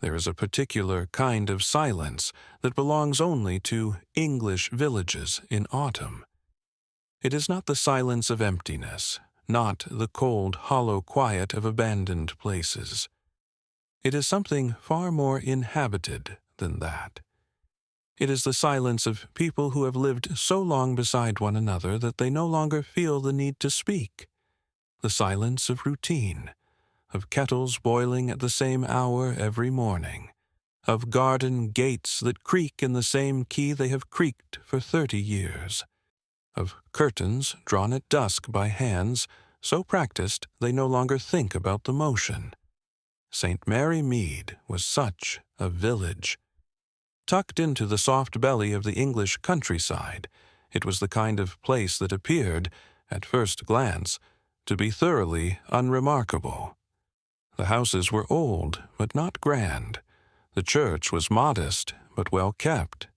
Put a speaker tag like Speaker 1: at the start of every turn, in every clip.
Speaker 1: There is a particular kind of silence that belongs only to English villages in autumn. It is not the silence of emptiness, not the cold, hollow quiet of abandoned places. It is something far more inhabited than that. It is the silence of people who have lived so long beside one another that they no longer feel the need to speak. The silence of routine, of kettles boiling at the same hour every morning, of garden gates that creak in the same key they have creaked for 30 years, of curtains drawn at dusk by hands so practiced they no longer think about the motion. St. Mary Mead was such a village. Tucked into the soft belly of the English countryside, it was the kind of place that appeared, at first glance, to be thoroughly unremarkable. The houses were old, but not grand. The church was modest, but well kept.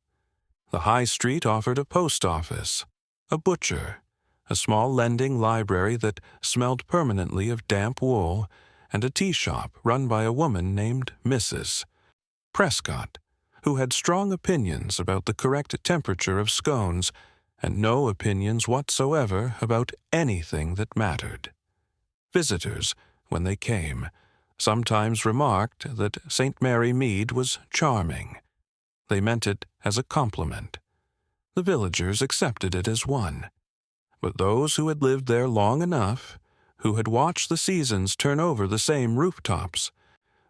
Speaker 1: The high street offered a post office, a butcher, a small lending library that smelled permanently of damp wool, and a tea shop run by a woman named Mrs. Prescott, who had strong opinions about the correct temperature of scones and no opinions whatsoever about anything that mattered. Visitors, when they came, sometimes remarked that St. Mary Mead was charming. They meant it as a compliment. The villagers accepted it as one. But those who had lived there long enough, who had watched the seasons turn over the same rooftops,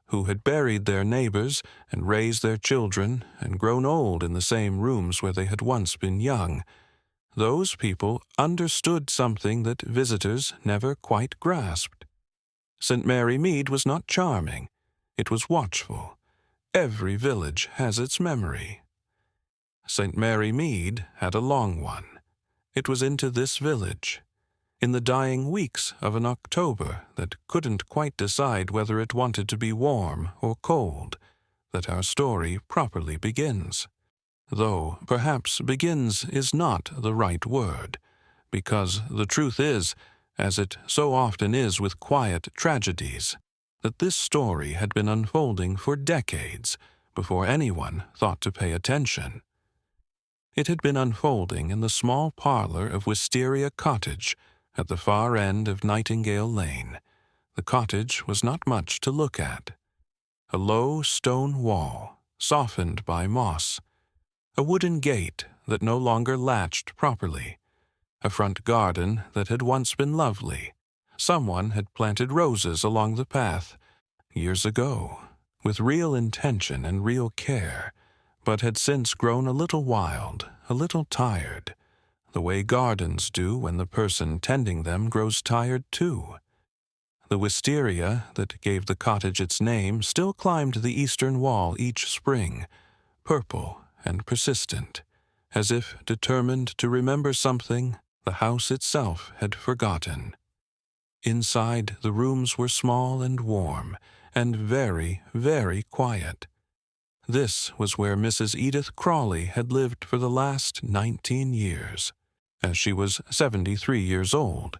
Speaker 1: who had buried their neighbors and raised their children and grown old in the same rooms where they had once been young, those people understood something that visitors never quite grasped. St. Mary Mead was not charming. It was watchful. Every village has its memory. St. Mary Mead had a long one. It was into this village, in the dying weeks of an October that couldn't quite decide whether it wanted to be warm or cold, that our story properly begins. Though perhaps begins is not the right word, because the truth is, as it so often is with quiet tragedies, that this story had been unfolding for decades before anyone thought to pay attention. It had been unfolding in the small parlor of Wisteria Cottage at the far end of Nightingale Lane. The cottage was not much to look at. A low stone wall, softened by moss, a wooden gate that no longer latched properly, a front garden that had once been lovely. Someone had planted roses along the path years ago, with real intention and real care, but had since grown a little wild, a little tired, the way gardens do when the person tending them grows tired too. The wisteria that gave the cottage its name still climbed the eastern wall each spring, purple and persistent, as if determined to remember something the house itself had forgotten. Inside, the rooms were small and warm, and very, very quiet. This was where Mrs. Edith Crawley had lived for the last 19 years, as she was 73 years old,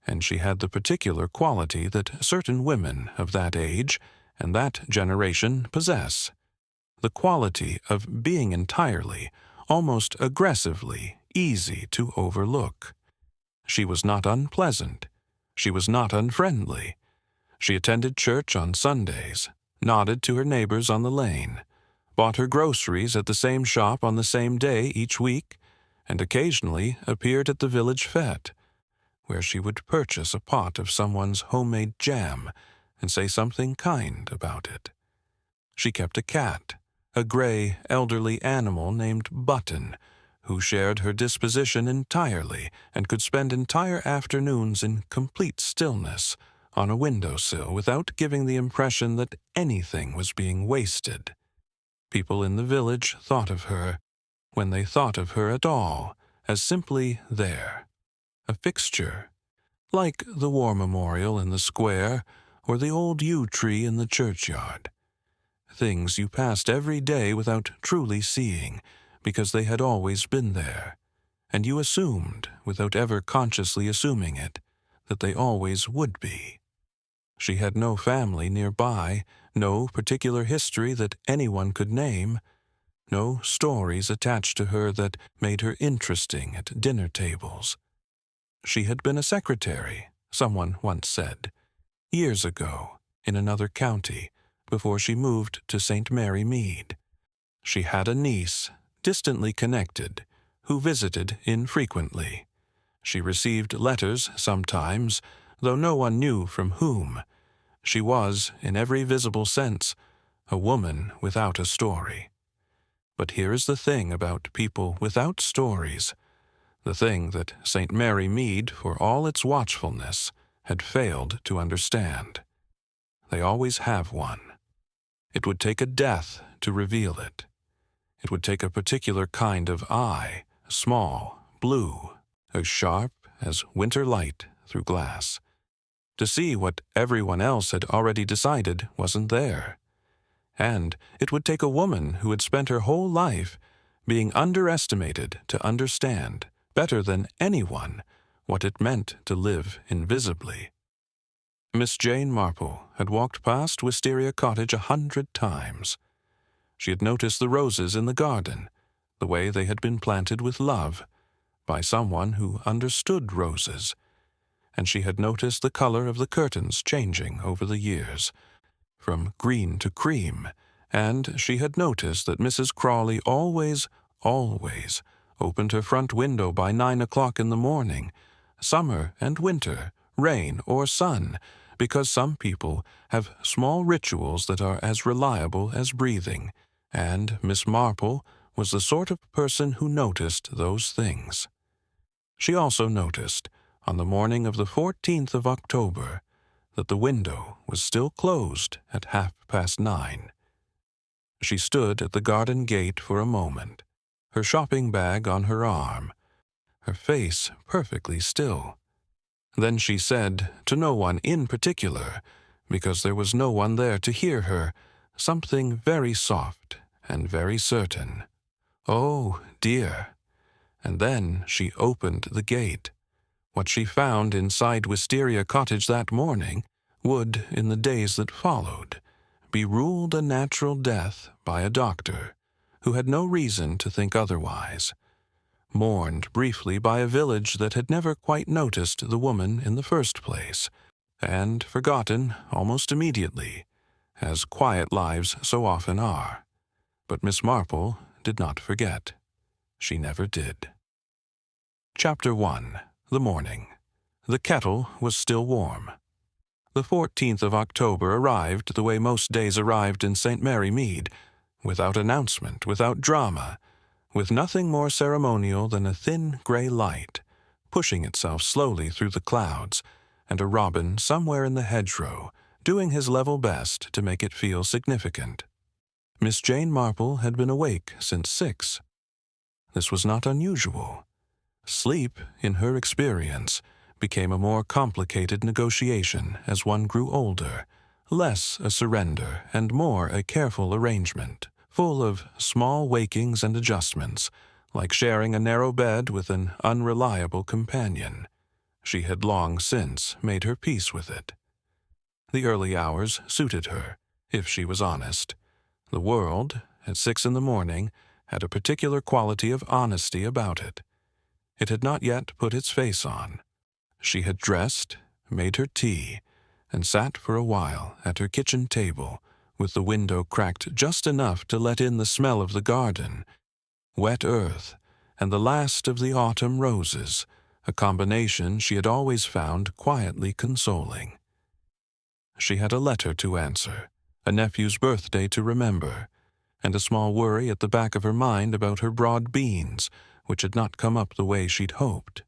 Speaker 1: and she had the particular quality that certain women of that age and that generation possess, the quality of being entirely, almost aggressively, easy to overlook. She was not unpleasant. She was not unfriendly. She attended church on Sundays, nodded to her neighbors on the lane, bought her groceries at the same shop on the same day each week, and occasionally appeared at the village fete, where she would purchase a pot of someone's homemade jam and say something kind about it. She kept a cat, a gray, elderly animal named Button, who shared her disposition entirely and could spend entire afternoons in complete stillness on a windowsill without giving the impression that anything was being wasted. People in the village thought of her, when they thought of her at all, as simply there, a fixture, like the war memorial in the square or the old yew tree in the churchyard. Things you passed every day without truly seeing, because they had always been there, and you assumed, without ever consciously assuming it, that they always would be. She had no family nearby, no particular history that anyone could name, no stories attached to her that made her interesting at dinner tables. She had been a secretary, someone once said, years ago, in another county, before she moved to St. Mary Mead. She had a niece, distantly connected, who visited infrequently. She received letters sometimes, though no one knew from whom. She was, in every visible sense, a woman without a story. But here is the thing about people without stories, the thing that St. Mary Mead, for all its watchfulness, had failed to understand. They always have one. It would take a death to reveal it. It would take a particular kind of eye, small, blue, as sharp as winter light through glass, to see what everyone else had already decided wasn't there. And it would take a woman who had spent her whole life being underestimated to understand, better than anyone, what it meant to live invisibly. Miss Jane Marple had walked past Wisteria Cottage 100 times. She had noticed the roses in the garden, the way they had been planted with love, by someone who understood roses, and she had noticed the color of the curtains changing over the years, from green to cream, and she had noticed that Mrs. Crawley always opened her front window by 9 o'clock in the morning, summer and winter, rain or sun, because some people have small rituals that are as reliable as breathing, and Miss Marple was the sort of person who noticed those things. She also noticed, on the morning of the 14th of October, that the window was still closed at 9:30. She stood at the garden gate for a moment, her shopping bag on her arm, her face perfectly still. Then she said, to no one in particular, because there was no one there to hear her, something very soft and very certain. "Oh, dear." And then she opened the gate. What she found inside Wisteria Cottage that morning would, in the days that followed, be ruled a natural death by a doctor who had no reason to think otherwise, mourned briefly by a village that had never quite noticed the woman in the first place, and forgotten almost immediately, as quiet lives so often are. But Miss Marple did not forget. She never did. Chapter 1. The Morning. The kettle was still warm. The 14th of October arrived the way most days arrived in St. Mary Mead, without announcement, without drama, with nothing more ceremonial than a thin gray light, pushing itself slowly through the clouds, and a robin somewhere in the hedgerow, doing his level best to make it feel significant. Miss Jane Marple had been awake since 6. This was not unusual. Sleep, in her experience, became a more complicated negotiation as one grew older, less a surrender and more a careful arrangement, full of small wakings and adjustments, like sharing a narrow bed with an unreliable companion. She had long since made her peace with it. The early hours suited her, if she was honest. The world, at 6 in the morning, had a particular quality of honesty about it. It had not yet put its face on. She had dressed, made her tea, and sat for a while at her kitchen table, with the window cracked just enough to let in the smell of the garden, wet earth, and the last of the autumn roses, a combination she had always found quietly consoling. She had a letter to answer, a nephew's birthday to remember, and a small worry at the back of her mind about her broad beans, which had not come up the way she'd hoped.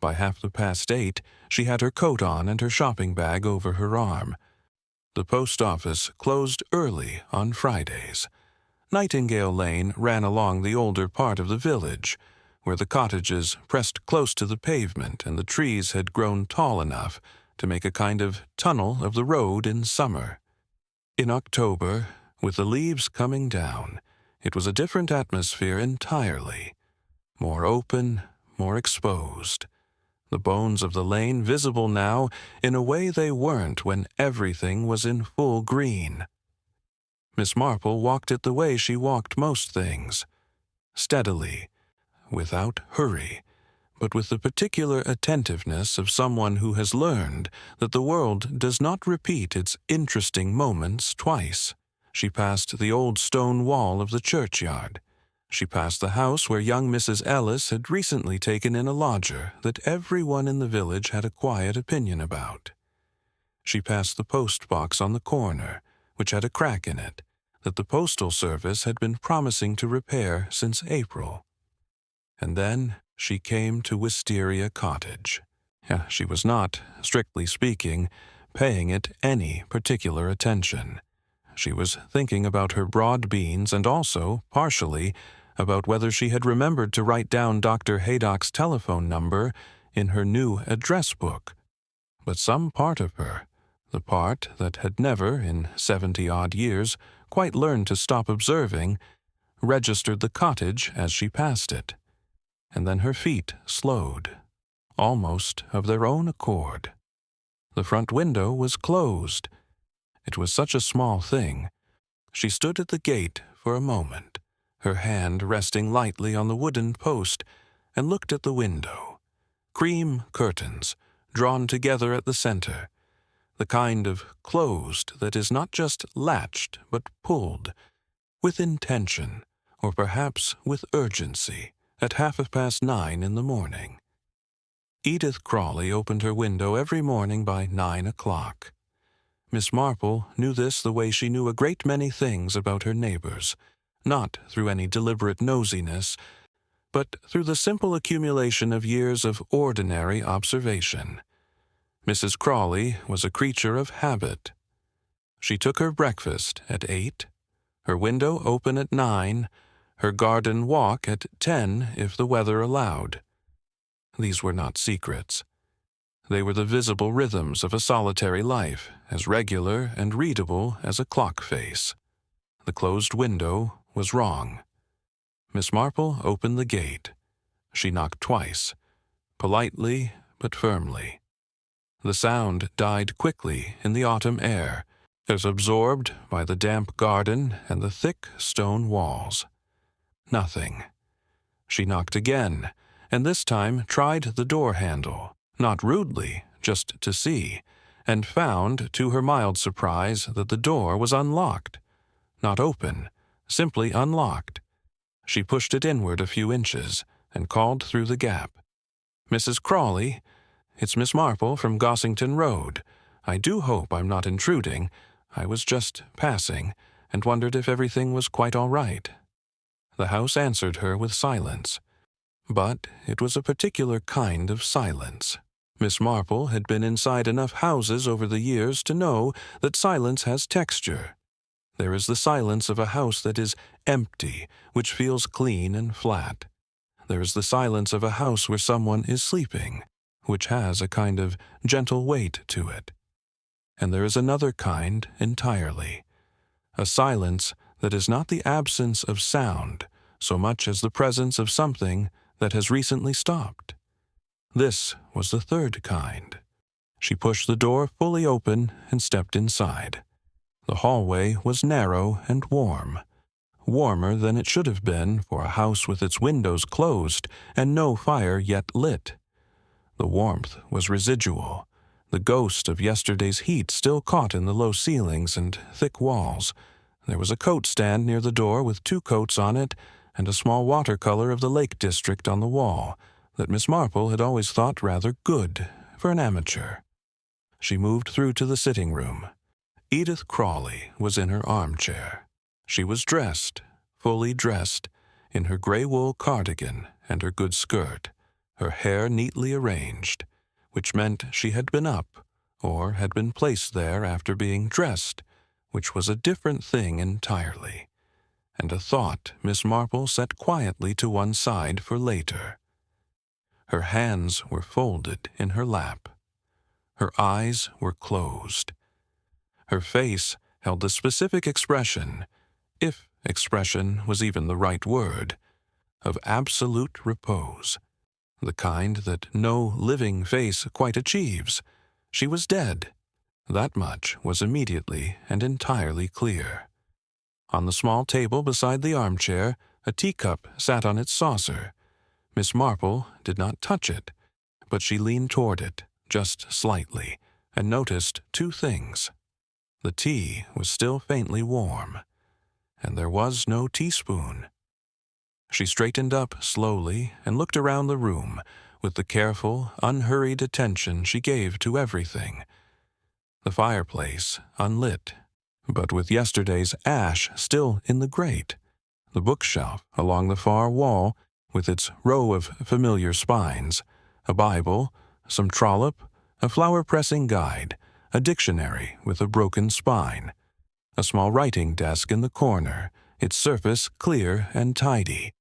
Speaker 1: By 8:30, she had her coat on and her shopping bag over her arm. The post office closed early on Fridays. Nightingale Lane ran along the older part of the village, where the cottages pressed close to the pavement and the trees had grown tall enough to make a kind of tunnel of the road in summer. In October, with the leaves coming down, it was a different atmosphere entirely, more open, more exposed. the bones of the lane visible now in a way they weren't when everything was in full green. Miss Marple walked it the way she walked most things, steadily, without hurry, but with the particular attentiveness of someone who has learned that the world does not repeat its interesting moments twice. She passed the old stone wall of the churchyard. She passed the house where young Mrs. Ellis had recently taken in a lodger that everyone in the village had a quiet opinion about. She passed the post box on the corner, which had a crack in it, that the postal service had been promising to repair since April. And then she came to Wisteria Cottage. She was not, strictly speaking, paying it any particular attention. She was thinking about her broad beans and also, partially, about whether she had remembered to write down Dr. Haydock's telephone number in her new address book. But some part of her, the part that had never, in 70-odd years, quite learned to stop observing, registered the cottage as she passed it. And then her feet slowed, almost of their own accord. The front window was closed. It was such a small thing. She stood at the gate for a moment, her hand resting lightly on the wooden post, and looked at the window. Cream curtains, drawn together at the center, the kind of closed that is not just latched but pulled, with intention, or perhaps with urgency, at 9:30 in the morning. Edith Crawley opened her window every morning by 9 o'clock. Miss Marple knew this the way she knew a great many things about her neighbors, not through any deliberate nosiness, but through the simple accumulation of years of ordinary observation. Mrs. Crawley was a creature of habit. She took her breakfast at 8, her window open at 9, her garden walk at 10 if the weather allowed. These were not secrets. They were the visible rhythms of a solitary life, as regular and readable as a clock face. The closed window was wrong. Miss Marple opened the gate. She knocked twice, politely but firmly. The sound died quickly in the autumn air, as absorbed by the damp garden and the thick stone walls. Nothing. She knocked again, and this time tried the door handle, not rudely, just to see, and found, to her mild surprise, that the door was unlocked. Not open, simply unlocked. She pushed it inward a few inches, and called through the gap. "Mrs. Crawley, it's Miss Marple from Gossington Road. I do hope I'm not intruding. I was just passing, and wondered if everything was quite all right." The house answered her with silence. But it was a particular kind of silence. Miss Marple had been inside enough houses over the years to know that silence has texture. There is the silence of a house that is empty, which feels clean and flat. There is the silence of a house where someone is sleeping, which has a kind of gentle weight to it. And there is another kind entirely, a silence that is not the absence of sound so much as the presence of something that has recently stopped. This was the third kind. She pushed the door fully open and stepped inside. The hallway was narrow and warm, warmer than it should have been for a house with its windows closed and no fire yet lit. The warmth was residual, the ghost of yesterday's heat still caught in the low ceilings and thick walls. There was a coat stand near the door with 2 coats on it and a small watercolor of the Lake District on the wall that Miss Marple had always thought rather good for an amateur. She moved through to the sitting room. Edith Crawley was in her armchair. She was dressed, fully dressed, in her gray wool cardigan and her good skirt, her hair neatly arranged, which meant she had been up, or had been placed there after being dressed, which was a different thing entirely, and a thought Miss Marple set quietly to one side for later. Her hands were folded in her lap. Her eyes were closed. Her face held the specific expression, if expression was even the right word, of absolute repose. the kind that no living face quite achieves. She was dead. That much was immediately and entirely clear. On the small table beside the armchair, a teacup sat on its saucer. Miss Marple did not touch it, but she leaned toward it, just slightly, and noticed two things. The tea was still faintly warm, and there was no teaspoon. She straightened up slowly and looked around the room with the careful, unhurried attention she gave to everything. The fireplace unlit, but with yesterday's ash still in the grate. The bookshelf along the far wall with its row of familiar spines, a Bible, some Trollope, a flower-pressing guide, a dictionary with a broken spine, a small writing desk in the corner, its surface clear and tidy.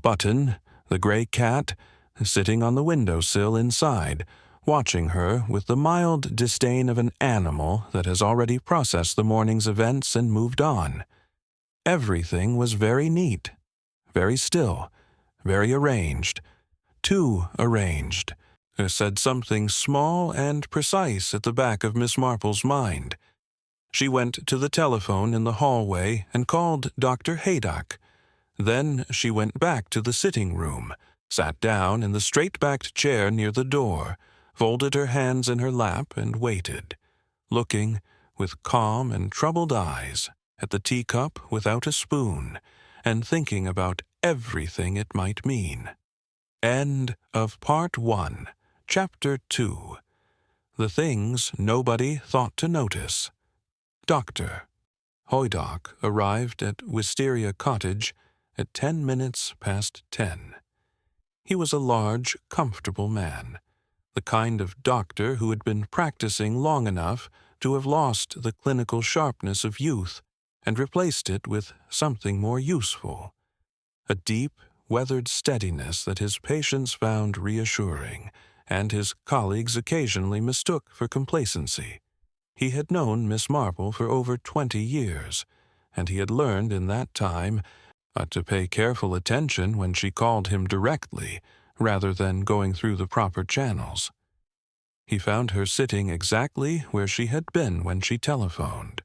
Speaker 1: Button, the gray cat, sitting on the window-sill inside, watching her with the mild disdain of an animal that has already processed the morning's events and moved on. Everything was very neat, very still, very arranged, too arranged. Said something small and precise at the back of Miss Marple's mind. She went to the telephone in the hallway and called Dr. Haydock. Then she went back to the sitting room, sat down in the straight-backed chair near the door, folded her hands in her lap and waited, looking with calm and troubled eyes at the teacup without a spoon, and thinking about everything it might mean. End of Part 1, Chapter 2. The Things Nobody Thought to Notice. Dr. Haydock arrived at Wisteria Cottage at 10 minutes past 10. He was a large, comfortable man, the kind of doctor who had been practicing long enough to have lost the clinical sharpness of youth and replaced it with something more useful, a deep, weathered steadiness that his patients found reassuring, and his colleagues occasionally mistook for complacency. He had known Miss Marple for over 20 years, and he had learned in that time to pay careful attention when she called him directly, rather than going through the proper channels. He found her sitting exactly where she had been when she telephoned,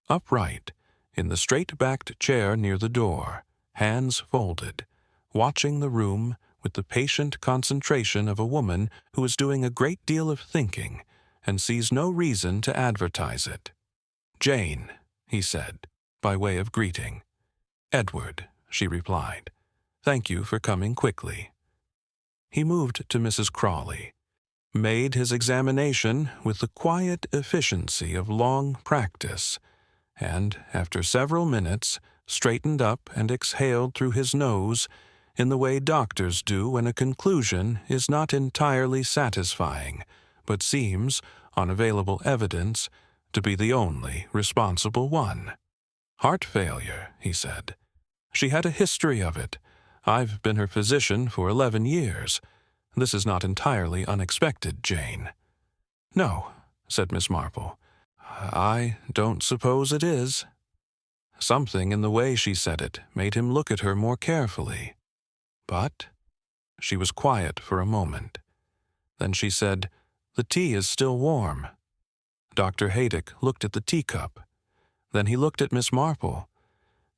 Speaker 1: upright, in the straight-backed chair near the door, hands folded, watching the room with the patient concentration of a woman who is doing a great deal of thinking and sees no reason to advertise it. "Jane," he said, by way of greeting. "Edward," she replied. "Thank you for coming quickly." He moved to Mrs. Crawley, made his examination with the quiet efficiency of long practice, and, after several minutes, straightened up and exhaled through his nose in the way doctors do when a conclusion is not entirely satisfying, but seems, on available evidence, to be the only responsible one. "Heart failure," he said. "She had a history of it. I've been her physician for 11 years. This is not entirely unexpected, Jane." "No," said Miss Marple. "I don't suppose it is." Something in the way she said it made him look at her more carefully. "But—" She was quiet for a moment. Then she said, "The tea is still warm." Dr. Haydock looked at the teacup. Then he looked at Miss Marple.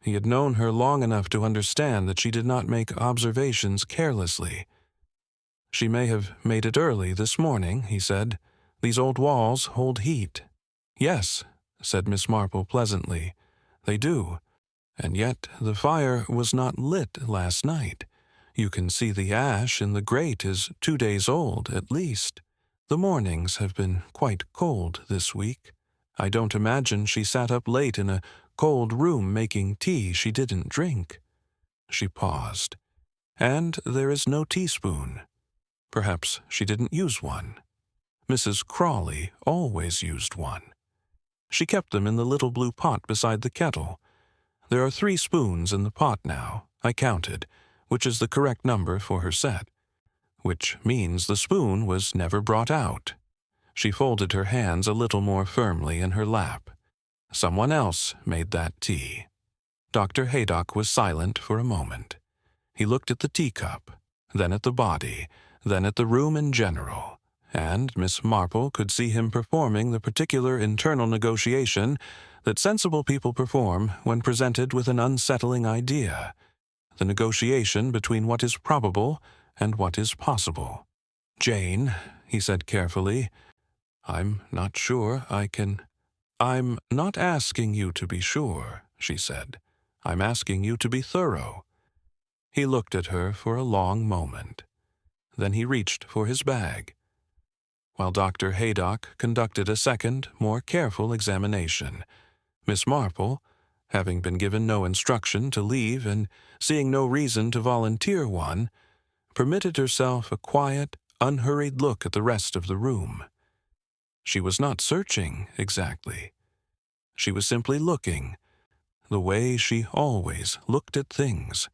Speaker 1: He had known her long enough to understand that she did not make observations carelessly. "She may have made it early this morning," he said. "These old walls hold heat." "Yes," said Miss Marple pleasantly, "they do. And yet the fire was not lit last night. You can see the ash in the grate is 2 days old, at least. The mornings have been quite cold this week. I don't imagine she sat up late in a cold room making tea she didn't drink." She paused. "And there is no teaspoon. Perhaps she didn't use one. Mrs. Crawley always used one. She kept them in the little blue pot beside the kettle. There are 3 spoons in the pot now, I counted, which is the correct number for her set, which means the spoon was never brought out." She folded her hands a little more firmly in her lap. "Someone else made that tea." Dr. Haydock was silent for a moment. He looked at the teacup, then at the body, then at the room in general, and Miss Marple could see him performing the particular internal negotiation that sensible people perform when presented with an unsettling idea, the negotiation between what is probable and what is possible. "Jane," he said carefully, "I'm not sure I can—" "I'm not asking you to be sure," she said. "I'm asking you to be thorough." He looked at her for a long moment. Then he reached for his bag, while Dr. Haydock conducted a second, more careful examination. Miss Marple, having been given no instruction to leave and seeing no reason to volunteer one, permitted herself a quiet, unhurried look at the rest of the room. She was not searching, exactly. She was simply looking, the way she always looked at things,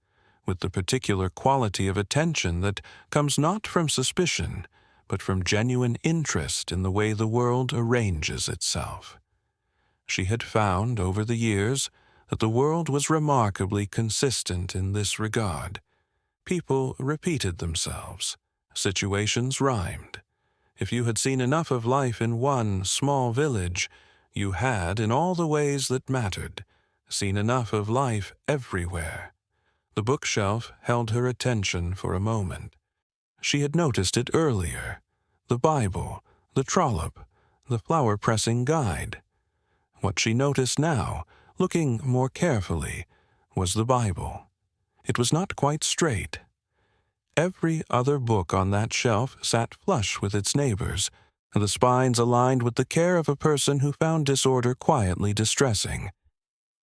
Speaker 1: with the particular quality of attention that comes not from suspicion, but from genuine interest in the way the world arranges itself. She had found, over the years, that the world was remarkably consistent in this regard. People repeated themselves. Situations rhymed. If you had seen enough of life in one small village, you had, in all the ways that mattered, seen enough of life everywhere. The bookshelf held her attention for a moment. She had noticed it earlier. The Bible, the trollop, the flower-pressing guide. What she noticed now, looking more carefully, was the Bible. It was not quite straight. Every other book on that shelf sat flush with its neighbors, the spines aligned with the care of a person who found disorder quietly distressing.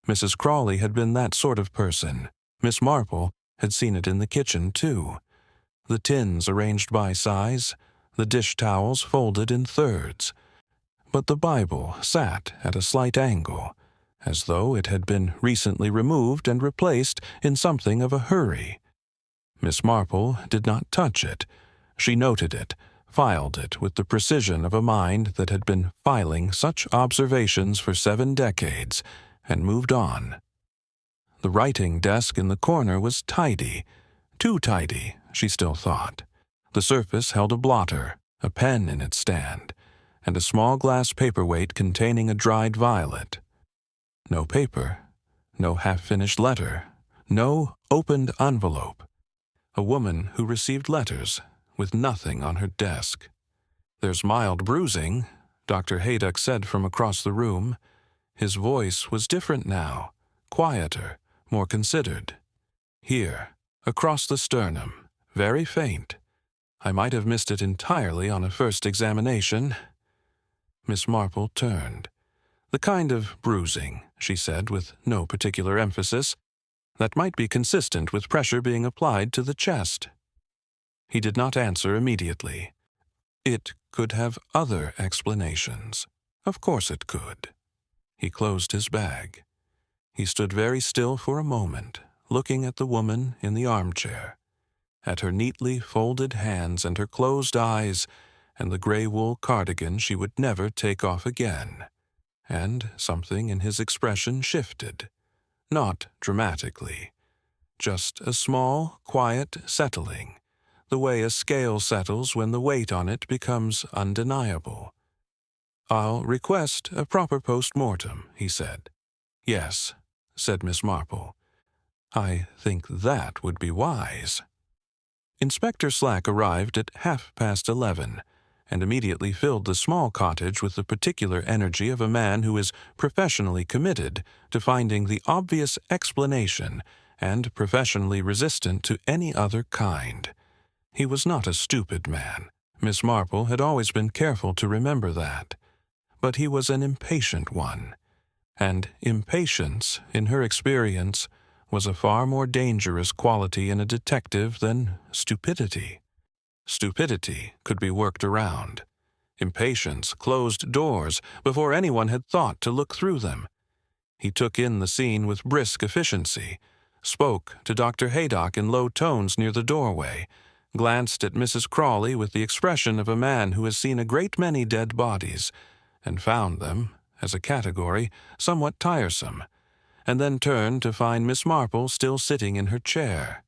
Speaker 1: Mrs. Crawley had been that sort of person. Miss Marple had seen it in the kitchen, too. The tins arranged by size, the dish towels folded in thirds. But the Bible sat at a slight angle, as though it had been recently removed and replaced in something of a hurry. Miss Marple did not touch it. She noted it, filed it with the precision of a mind that had been filing such observations for 7 decades, and moved on. The writing desk in the corner was tidy, too tidy, she still thought. The surface held a blotter, a pen in its stand, and a small glass paperweight containing a dried violet. No paper, no half-finished letter, no opened envelope. A woman who received letters with nothing on her desk. "There's mild bruising," Dr. Haydock said from across the room. His voice was different now, quieter, more considered. "Here, across the sternum, very faint. I might have missed it entirely on a first examination." Miss Marple turned. "The kind of bruising," she said with no particular emphasis, "that might be consistent with pressure being applied to the chest." He did not answer immediately. It could have other explanations. Of course it could. He closed his bag. He stood very still for a moment, looking at the woman in the armchair, at her neatly folded hands and her closed eyes and the gray wool cardigan she would never take off again. And something in his expression shifted. Not dramatically. Just a small, quiet settling, the way a scale settles when the weight on it becomes undeniable. "I'll request a proper post-mortem," he said. "Yes," said Miss Marple. "I think that would be wise." Inspector Slack arrived at 11:30, and immediately filled the small cottage with the particular energy of a man who is professionally committed to finding the obvious explanation and professionally resistant to any other kind. He was not a stupid man. Miss Marple had always been careful to remember that. But he was an impatient one, and impatience, in her experience, was a far more dangerous quality in a detective than stupidity. Stupidity could be worked around. Impatience closed doors before anyone had thought to look through them. He took in the scene with brisk efficiency, spoke to Dr. Haydock in low tones near the doorway, glanced at Mrs. Crawley with the expression of a man who has seen a great many dead bodies, and found them, as a category, somewhat tiresome, and then turned to find Miss Marple still sitting in her chair.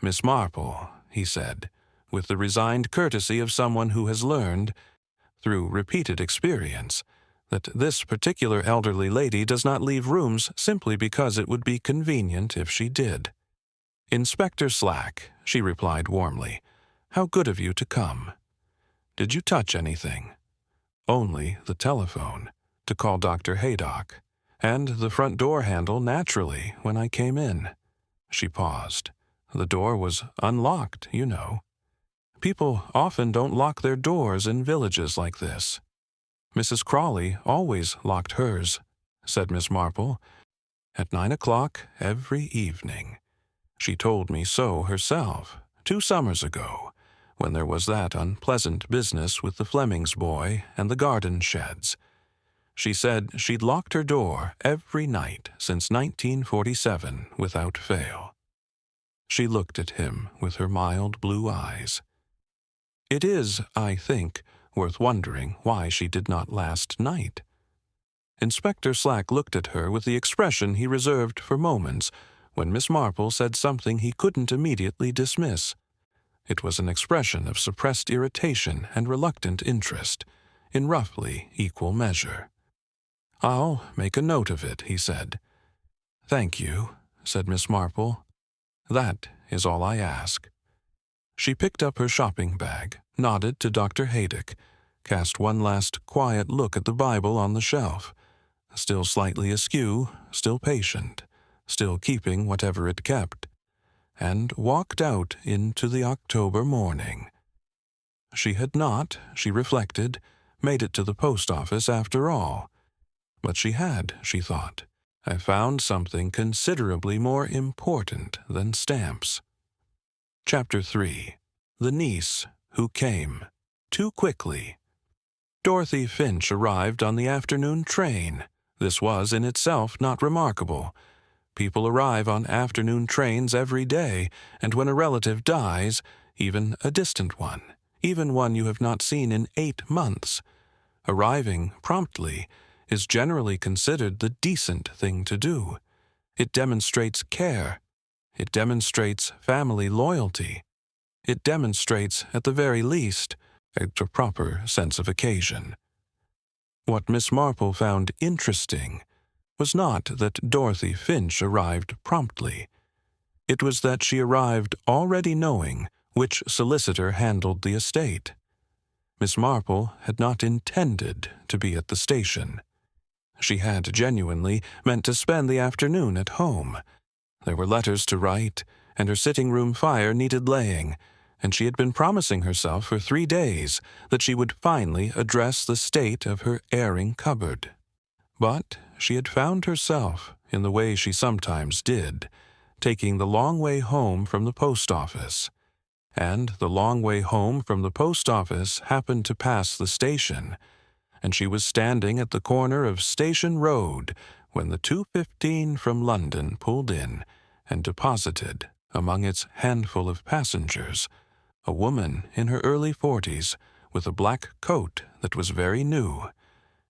Speaker 1: "Miss Marple," he said, with the resigned courtesy of someone who has learned, through repeated experience, that this particular elderly lady does not leave rooms simply because it would be convenient if she did. "Inspector Slack," she replied warmly. "How good of you to come. Did you touch anything?" "Only the telephone, to call Dr. Haydock, and the front door handle, naturally, when I came in." She paused. "The door was unlocked, you know. People often don't lock their doors in villages like this." "Mrs. Crawley always locked hers," said Miss Marple, "at 9 o'clock every evening. She told me so herself, 2 summers ago, when there was that unpleasant business with the Fleming's boy and the garden sheds. She said she'd locked her door every night since 1947 without fail." She looked at him with her mild blue eyes. "It is, I think, worth wondering why she did not last night." Inspector Slack looked at her with the expression he reserved for moments when Miss Marple said something he couldn't immediately dismiss. It was an expression of suppressed irritation and reluctant interest, in roughly equal measure. "I'll make a note of it," he said. "Thank you," said Miss Marple. "That is all I ask." She picked up her shopping bag, nodded to Dr. Haydock, cast one last quiet look at the Bible on the shelf, still slightly askew, still patient, still keeping whatever it kept, and walked out into the October morning. She had not, she reflected, made it to the post office after all. But she had, she thought. I found something considerably more important than stamps. Chapter 3. The Niece Who Came Too Quickly. Dorothy Finch arrived on the afternoon train. This was in itself not remarkable. People arrive on afternoon trains every day, and when a relative dies, even a distant one, even one you have not seen in 8 months, arriving promptly is generally considered the decent thing to do. It demonstrates care. It demonstrates family loyalty. It demonstrates, at the very least, a proper sense of occasion. What Miss Marple found interesting was not that Dorothy Finch arrived promptly. It was that she arrived already knowing which solicitor handled the estate. Miss Marple had not intended to be at the station. She had genuinely meant to spend the afternoon at home. There were letters to write, and her sitting-room fire needed laying, and she had been promising herself for 3 days that she would finally address the state of her airing cupboard. But she had found herself, in the way she sometimes did, taking the long way home from the post office. And the long way home from the post office happened to pass the station, and she was standing at the corner of Station Road when the 2:15 from London pulled in and deposited, among its handful of passengers, a woman in her early 40s with a black coat that was very new,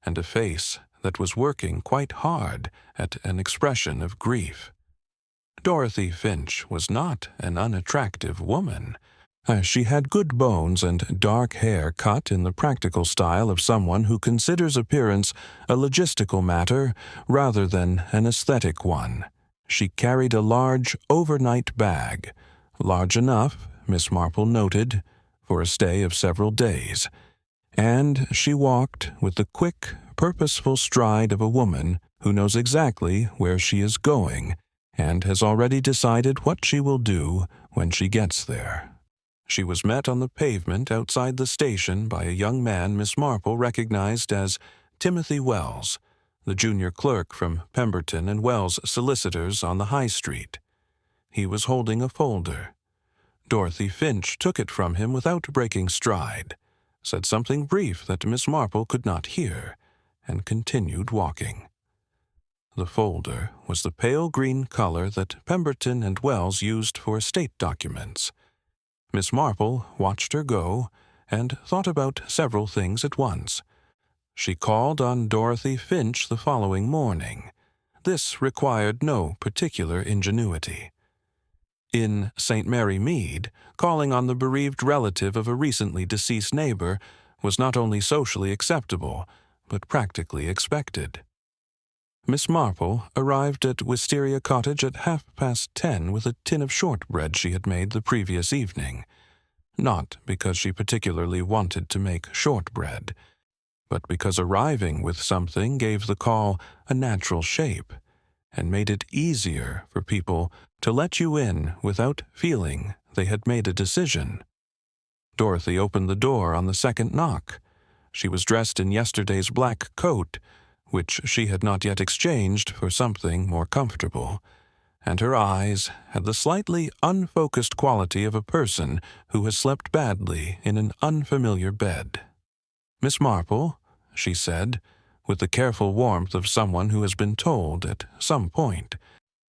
Speaker 1: and a face that was working quite hard at an expression of grief. Dorothy Finch was not an unattractive woman. She had good bones and dark hair cut in the practical style of someone who considers appearance a logistical matter rather than an aesthetic one. She carried a large overnight bag, large enough, Miss Marple noted, for a stay of several days, and she walked with the quick, purposeful stride of a woman who knows exactly where she is going and has already decided what she will do when she gets there. She was met on the pavement outside the station by a young man Miss Marple recognized as Timothy Wells, the junior clerk from Pemberton and Wells solicitors on the High Street. He was holding a folder. Dorothy Finch took it from him without breaking stride, said something brief that Miss Marple could not hear, and continued walking. The folder was the pale green color that Pemberton and Wells used for estate documents. Miss Marple watched her go and thought about several things at once. She called on Dorothy Finch the following morning. This required no particular ingenuity. In St. Mary Mead, calling on the bereaved relative of a recently deceased neighbor was not only socially acceptable, but practically expected. Miss Marple arrived at Wisteria Cottage at 10:30 with a tin of shortbread she had made the previous evening, not because she particularly wanted to make shortbread, but because arriving with something gave the call a natural shape and made it easier for people to let you in without feeling they had made a decision. Dorothy opened the door on the second knock. She was dressed in yesterday's black coat, which she had not yet exchanged for something more comfortable, and her eyes had the slightly unfocused quality of a person who has slept badly in an unfamiliar bed. "Miss Marple," she said, with the careful warmth of someone who has been told at some point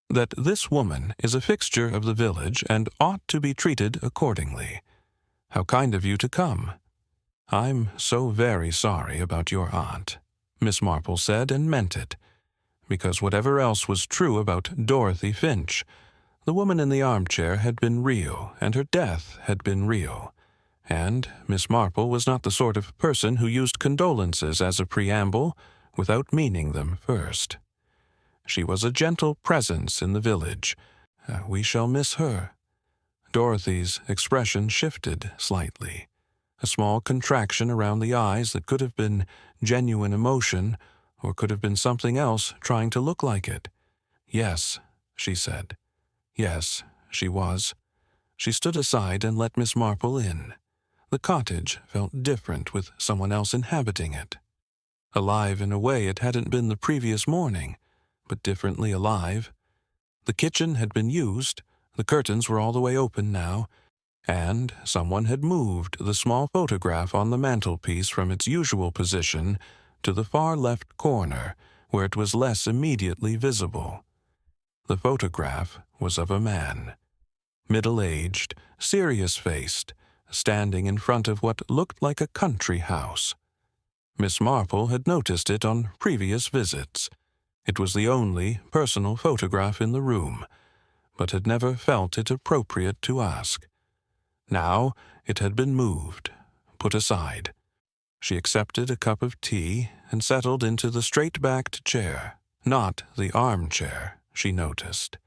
Speaker 1: that this woman is a fixture of the village and ought to be treated accordingly. "How kind of you to come." "I'm so very sorry about your aunt," Miss Marple said, and meant it, because whatever else was true about Dorothy Finch, the woman in the armchair had been real, and her death had been real, and Miss Marple was not the sort of person who used condolences as a preamble without meaning them first. She was a gentle presence in the village. We shall miss her. Dorothy's expression shifted slightly, a small contraction around the eyes that could have been genuine emotion or could have been something else trying to look like it. "Yes," she said. Yes, she was. She stood aside and let Miss Marple in. The cottage felt different with someone else inhabiting it. Alive in a way it hadn't been the previous morning, but differently alive. The kitchen had been used, the curtains were all the way open now, and someone had moved the small photograph on the mantelpiece from its usual position to the far left corner, where it was less immediately visible. The photograph was of a man, middle-aged, serious-faced, standing in front of what looked like a country house. Miss Marple had noticed it on previous visits. It was the only personal photograph in the room, but had never felt it appropriate to ask. Now it had been moved, put aside. She accepted a cup of tea and settled into the straight-backed chair, not the armchair, she noticed,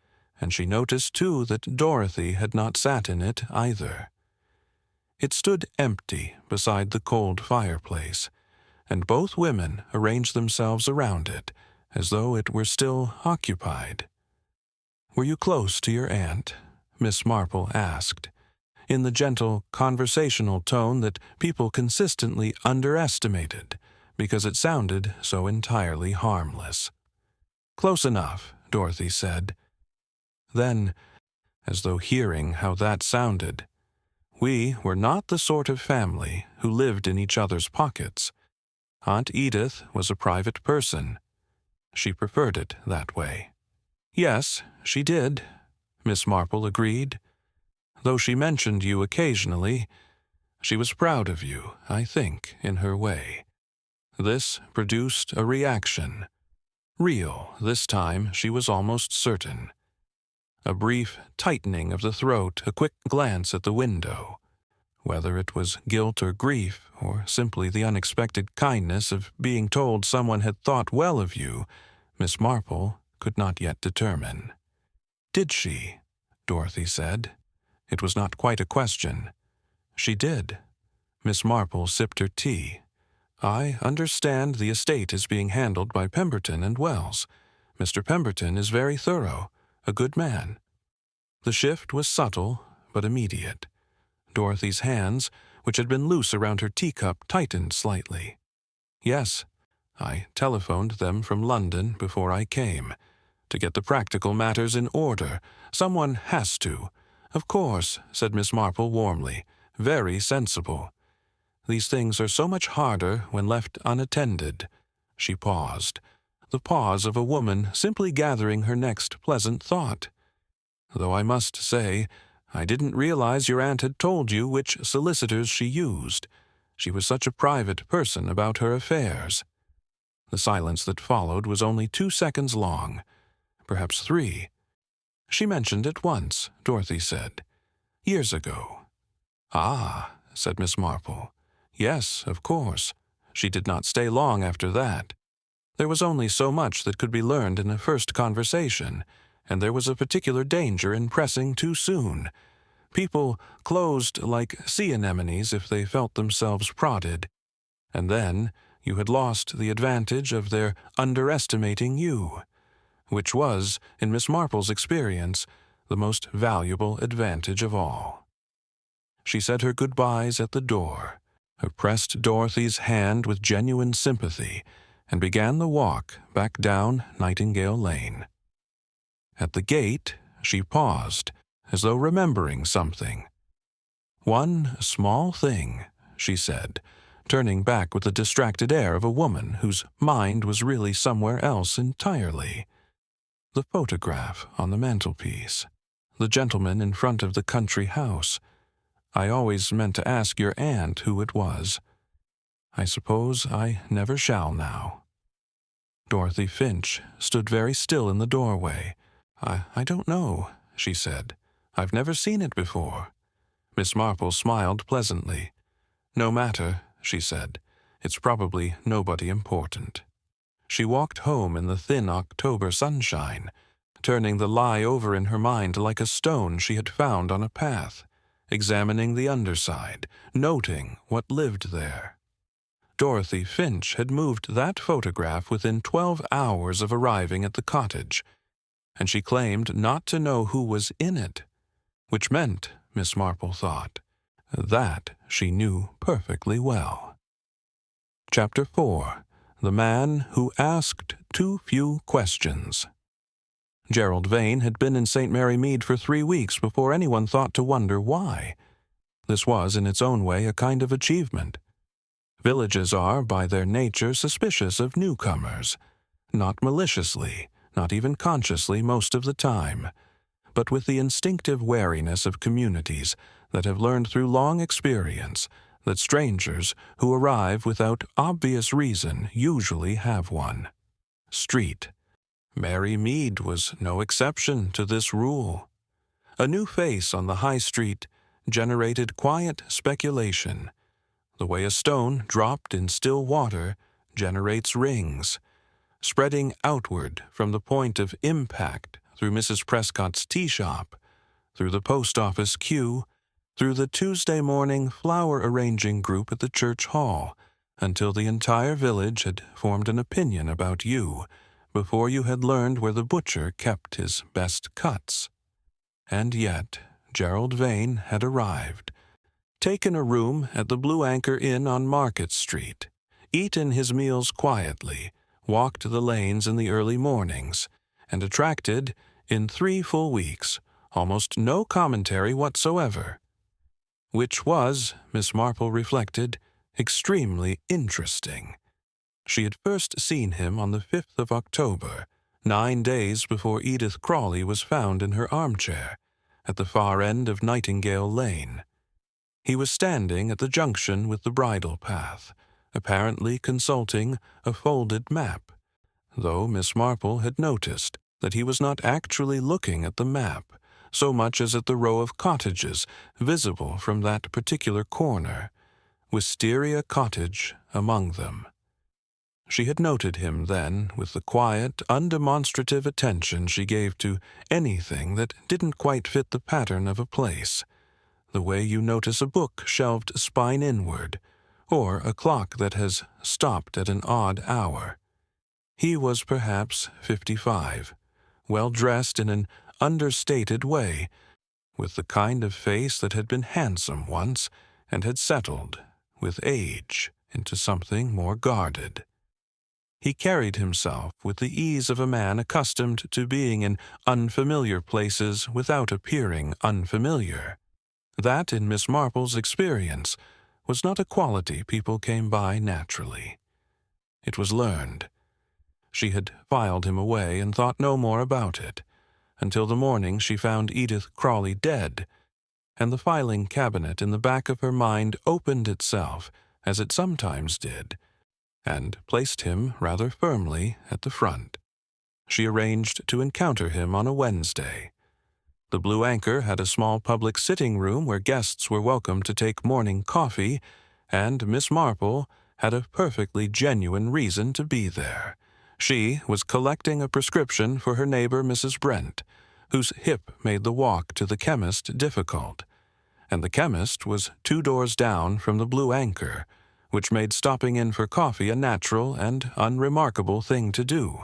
Speaker 1: and she noticed too that Dorothy had not sat in it either. It stood empty beside the cold fireplace, and both women arranged themselves around it, as though it were still occupied. "Were you close to your aunt?" Miss Marple asked, in the gentle, conversational tone that people consistently underestimated, because it sounded so entirely harmless. "Close enough," Dorothy said. Then, as though hearing how that sounded, "We were not the sort of family who lived in each other's pockets. Aunt Edith was a private person. She preferred it that way." "Yes, she did," Miss Marple agreed. "Though she mentioned you occasionally, she was proud of you, I think, in her way." This produced a reaction. Real, this time, she was almost certain. A brief tightening of the throat, a quick glance at the window. Whether it was guilt or grief, or simply the unexpected kindness of being told someone had thought well of you, Miss Marple could not yet determine. "Did she?" Dorothy said. It was not quite a question. "She did." Miss Marple sipped her tea. "I understand the estate is being handled by Pemberton and Wells. Mr. Pemberton is very thorough, a good man." The shift was subtle, but immediate. Dorothy's hands, which had been loose around her teacup, tightened slightly. "Yes, I telephoned them from London before I came, to get the practical matters in order. Someone has to." "Of course," said Miss Marple warmly. "Very sensible. These things are so much harder when left unattended." She paused, the pause of a woman simply gathering her next pleasant thought. "Though I must say, I didn't realize your aunt had told you which solicitors she used. She was such a private person about her affairs." The silence that followed was only 2 seconds long, perhaps 3. "She mentioned it once," Dorothy said. "Years ago." "Ah," said Miss Marple. "Yes, of course. She did not stay long after that. There was only so much that could be learned in a first conversation, and there was a particular danger in pressing too soon. People closed like sea anemones if they felt themselves prodded, and then you had lost the advantage of their underestimating you, which was, in Miss Marple's experience, the most valuable advantage of all. She said her goodbyes at the door, pressed Dorothy's hand with genuine sympathy, and began the walk back down Nightingale Lane. At the gate, she paused, as though remembering something. "One small thing," she said, turning back with the distracted air of a woman whose mind was really somewhere else entirely. "The photograph on the mantelpiece. The gentleman in front of the country house. I always meant to ask your aunt who it was. I suppose I never shall now." Dorothy Finch stood very still in the doorway. I don't know," she said. "I've never seen it before." Miss Marple smiled pleasantly. "No matter," she said. "It's probably nobody important." She walked home in the thin October sunshine, turning the lie over in her mind like a stone she had found on a path, examining the underside, noting what lived there. Dorothy Finch had moved that photograph within 12 hours of arriving at the cottage, and she claimed not to know who was in it, which meant, Miss Marple thought, that she knew perfectly well. Chapter 4. The Man Who Asked Too Few Questions. Gerald Vane had been in St. Mary Mead for 3 weeks before anyone thought to wonder why. This was, in its own way, a kind of achievement. Villages are, by their nature, suspicious of newcomers, not maliciously, not even consciously most of the time, but with the instinctive wariness of communities that have learned through long experience that strangers who arrive without obvious reason usually have one. Street. Mary Mead was no exception to this rule. A new face on the high street generated quiet speculation, the way a stone dropped in still water generates rings, spreading outward from the point of impact through Mrs. Prescott's tea shop, through the post office queue, through the Tuesday morning flower-arranging group at the church hall, until the entire village had formed an opinion about you before you had learned where the butcher kept his best cuts. And yet Gerald Vane had arrived, taken a room at the Blue Anchor Inn on Market Street, eaten his meals quietly, walked the lanes in the early mornings, and attracted, in 3 full weeks, almost no commentary whatsoever. Which was, Miss Marple reflected, extremely interesting. She had first seen him on the 5th of October, 9 days before Edith Crawley was found in her armchair, at the far end of Nightingale Lane. He was standing at the junction with the bridle path, apparently consulting a folded map, though Miss Marple had noticed that he was not actually looking at the map so much as at the row of cottages visible from that particular corner, Wisteria Cottage among them. She had noted him then with the quiet, undemonstrative attention she gave to anything that didn't quite fit the pattern of a place, the way you notice a book shelved spine inward, or a clock that has stopped at an odd hour. He was perhaps 55, well dressed in an understated way, with the kind of face that had been handsome once and had settled, with age, into something more guarded. He carried himself with the ease of a man accustomed to being in unfamiliar places without appearing unfamiliar. That, in Miss Marple's experience, was not a quality people came by naturally. It was learned. She had filed him away and thought no more about it, until the morning she found Edith Crawley dead, and the filing cabinet in the back of her mind opened itself, as it sometimes did, and placed him rather firmly at the front. She arranged to encounter him on a Wednesday, The Blue Anchor had a small public sitting room where guests were welcome to take morning coffee, and Miss Marple had a perfectly genuine reason to be there. She was collecting a prescription for her neighbor Mrs. Brent, whose hip made the walk to the chemist difficult. And the chemist was 2 doors down from the Blue Anchor, which made stopping in for coffee a natural and unremarkable thing to do.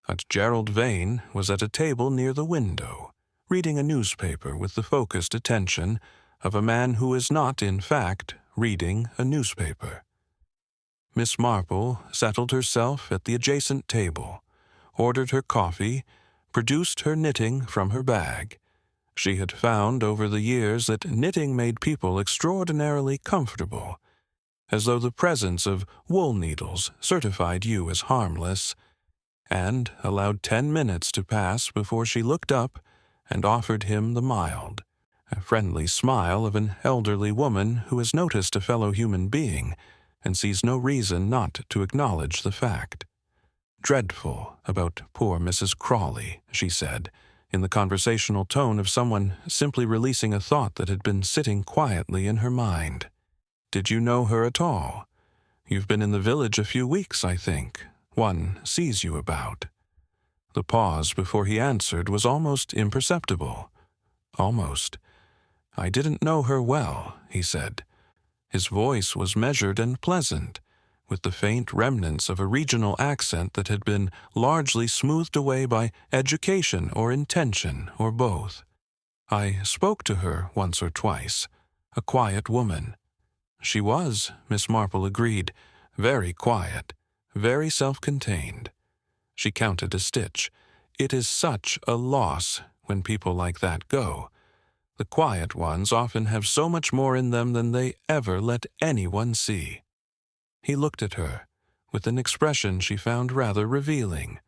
Speaker 1: But Gerald Vane was at a table near the window, reading a newspaper with the focused attention of a man who is not, in fact, reading a newspaper. Miss Marple settled herself at the adjacent table, ordered her coffee, produced her knitting from her bag. She had found over the years that knitting made people extraordinarily comfortable, as though the presence of wool needles certified you as harmless, and allowed 10 minutes to pass before she looked up and offered him the mild, friendly smile of an elderly woman who has noticed a fellow human being and sees no reason not to acknowledge the fact. "Dreadful about poor Mrs. Crawley," she said, in the conversational tone of someone simply releasing a thought that had been sitting quietly in her mind. "Did you know her at all? You've been in the village a few weeks, I think. One sees you about." The pause before he answered was almost imperceptible. Almost. "I didn't know her well," he said. His voice was measured and pleasant, with the faint remnants of a regional accent that had been largely smoothed away by education or intention or both. "I spoke to her once or twice. A quiet woman." "She was," Miss Marple agreed, "very quiet, very self-contained." She counted a stitch. "It is such a loss when people like that go. The quiet ones often have so much more in them than they ever let anyone see." He looked at her, with an expression she found rather revealing.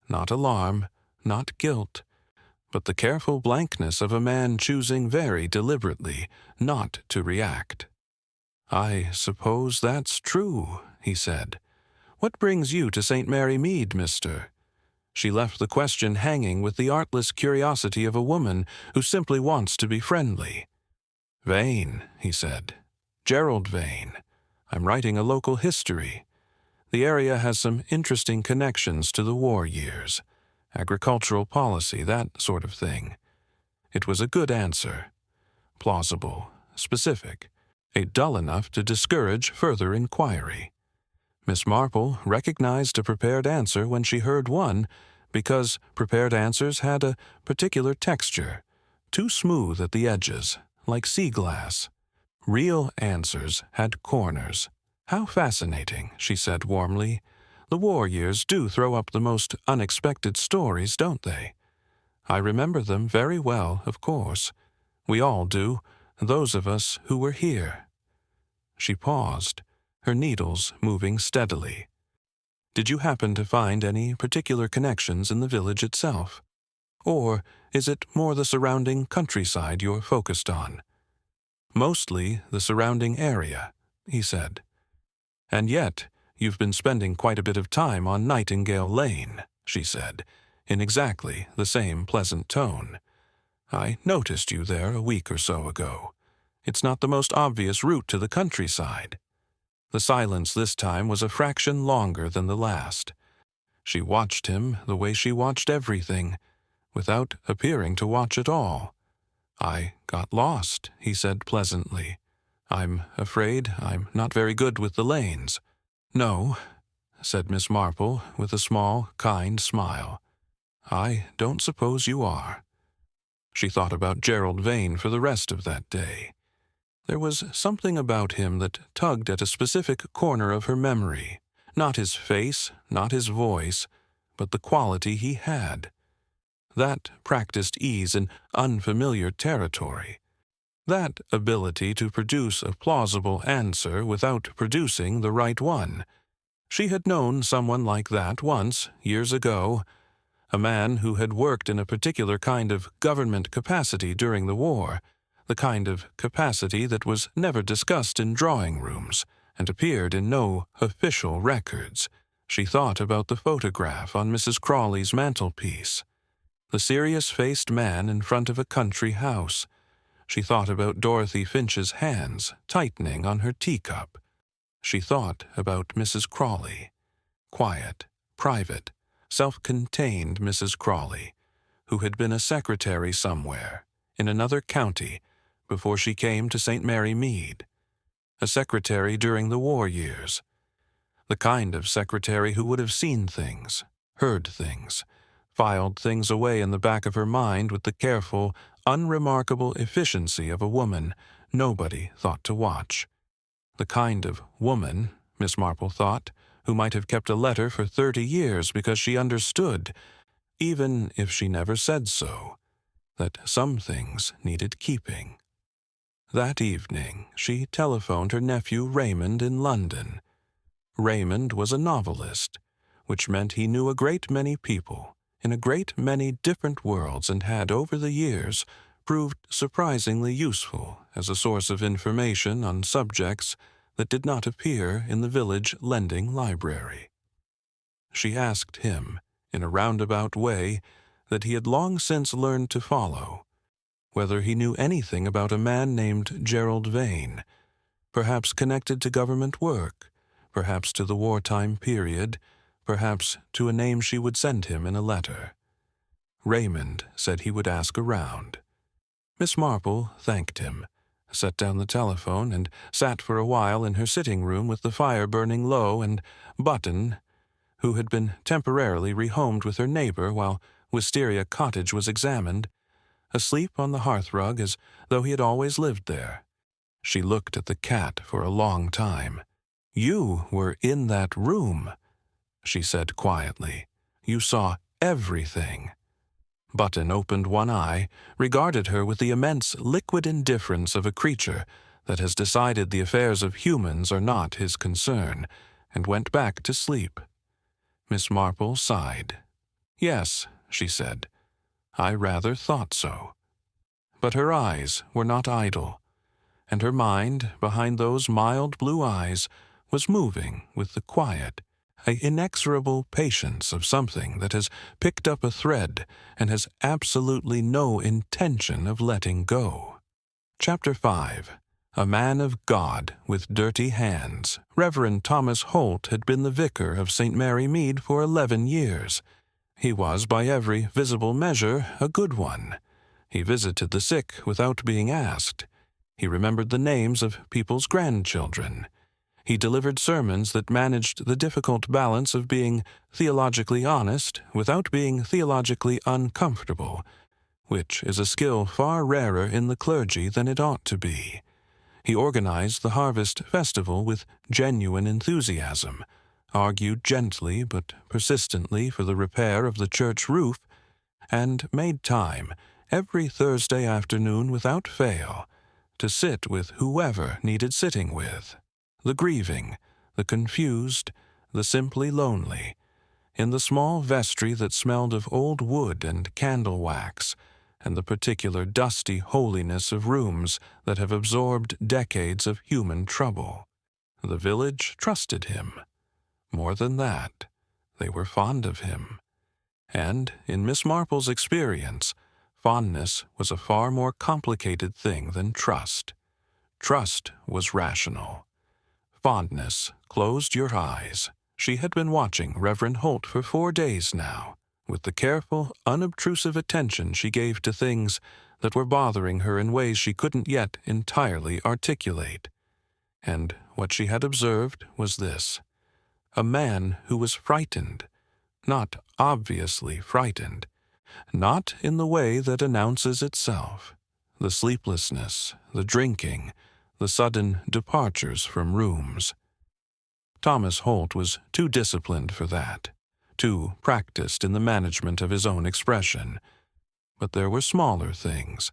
Speaker 1: Not alarm, not guilt, but the careful blankness of a man choosing very deliberately not to react. "I suppose that's true," he said. "What brings you to St. Mary Mead, mister?" She left the question hanging with the artless curiosity of a woman who simply wants to be friendly. "Vane," he said. "Gerald Vane. I'm writing a local history. The area has some interesting connections to the war years. Agricultural policy, that sort of thing." It was a good answer. Plausible, specific, dull enough to discourage further inquiry. Miss Marple recognized a prepared answer when she heard one, because prepared answers had a particular texture, too smooth at the edges, like sea glass. Real answers had corners. "How fascinating," she said warmly. "The war years do throw up the most unexpected stories, don't they? I remember them very well, of course. We all do, those of us who were here." She paused, her needles moving steadily. "Did you happen to find any particular connections in the village itself? Or is it more the surrounding countryside you're focused on?" "Mostly the surrounding area," he said. "And yet you've been spending quite a bit of time on Nightingale Lane," she said, in exactly the same pleasant tone. "I noticed you there a week or so ago. It's not the most obvious route to the countryside." The silence this time was a fraction longer than the last. She watched him the way she watched everything, without appearing to watch at all. "I got lost," he said pleasantly. "I'm afraid I'm not very good with the lanes." "No," said Miss Marple with a small, kind smile. "I don't suppose you are." She thought about Gerald Vane for the rest of that day. There was something about him that tugged at a specific corner of her memory. Not his face, not his voice, but the quality he had. That practiced ease in unfamiliar territory. That ability to produce a plausible answer without producing the right one. She had known someone like that once, years ago. A man who had worked in a particular kind of government capacity during the war, the kind of capacity that was never discussed in drawing rooms and appeared in no official records. She thought about the photograph on Mrs. Crawley's mantelpiece. The serious-faced man in front of a country house. She thought about Dorothy Finch's hands tightening on her teacup. She thought about Mrs. Crawley. Quiet, private, self-contained Mrs. Crawley, who had been a secretary somewhere, in another county, before she came to St. Mary Mead. A secretary during the war years. The kind of secretary who would have seen things, heard things, filed things away in the back of her mind with the careful, unremarkable efficiency of a woman nobody thought to watch. The kind of woman, Miss Marple thought, who might have kept a letter for 30 years because she understood, even if she never said so, that some things needed keeping. That evening, she telephoned her nephew Raymond in London. Raymond was a novelist, which meant he knew a great many people in a great many different worlds and had, over the years, proved surprisingly useful as a source of information on subjects that did not appear in the village lending library. She asked him, in a roundabout way that he had long since learned to follow, whether he knew anything about a man named Gerald Vane, perhaps connected to government work, perhaps to the wartime period, perhaps to a name she would send him in a letter. Raymond said he would ask around. Miss Marple thanked him, set down the telephone, and sat for a while in her sitting room with the fire burning low, and Button, who had been temporarily rehomed with her neighbor while Wisteria Cottage was examined, asleep on the hearthrug as though he had always lived there. She looked at the cat for a long time. "You were in that room," she said quietly. "You saw everything." Button opened one eye, regarded her with the immense liquid indifference of a creature that has decided the affairs of humans are not his concern, and went back to sleep. Miss Marple sighed. "Yes," she said, "I rather thought so." But her eyes were not idle, and her mind, behind those mild blue eyes, was moving with the quiet, inexorable patience of something that has picked up a thread and has absolutely no intention of letting go. Chapter 5. A Man of God with Dirty Hands. Reverend Thomas Holt had been the vicar of St. Mary Mead for 11 years. He was, by every visible measure, a good one. He visited the sick without being asked. He remembered the names of people's grandchildren. He delivered sermons that managed the difficult balance of being theologically honest without being theologically uncomfortable, which is a skill far rarer in the clergy than it ought to be. He organized the Harvest Festival with genuine enthusiasm, argued gently but persistently for the repair of the church roof, and made time, every Thursday afternoon without fail, to sit with whoever needed sitting with. The grieving, the confused, the simply lonely, in the small vestry that smelled of old wood and candle wax, and the particular dusty holiness of rooms that have absorbed decades of human trouble. The village trusted him. More than that, they were fond of him. And, in Miss Marple's experience, fondness was a far more complicated thing than trust. Trust was rational. Fondness closed your eyes. She had been watching Reverend Holt for 4 days now, with the careful, unobtrusive attention she gave to things that were bothering her in ways she couldn't yet entirely articulate. And what she had observed was this: a man who was frightened, not obviously frightened, not in the way that announces itself, the sleeplessness, the drinking, the sudden departures from rooms. Thomas Holt was too disciplined for that, too practiced in the management of his own expression. But there were smaller things.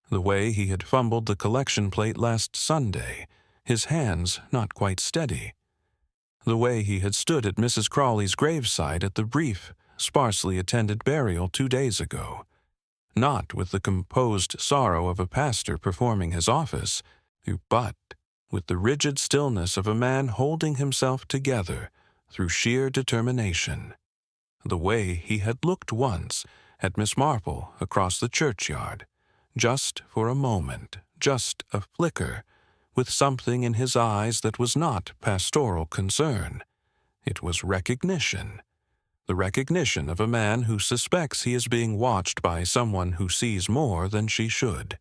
Speaker 1: The way he had fumbled the collection plate last Sunday, his hands not quite steady. The way he had stood at Mrs. Crawley's graveside at the brief, sparsely attended burial 2 days ago, not with the composed sorrow of a pastor performing his office, but with the rigid stillness of a man holding himself together through sheer determination. The way he had looked once at Miss Marple across the churchyard, just for a moment, just a flicker, with something in his eyes that was not pastoral concern. It was recognition. The recognition of a man who suspects he is being watched by someone who sees more than she should.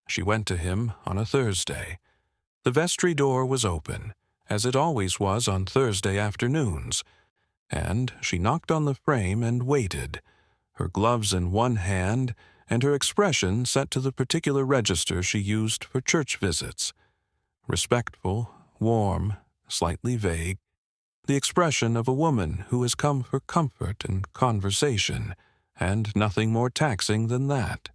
Speaker 1: She went to him on a Thursday. The vestry door was open, as it always was on Thursday afternoons, and she knocked on the frame and waited, her gloves in one hand and her expression set to the particular register she used for church visits. Respectful, warm, slightly vague, the expression of a woman who has come for comfort and conversation, and nothing more taxing than that.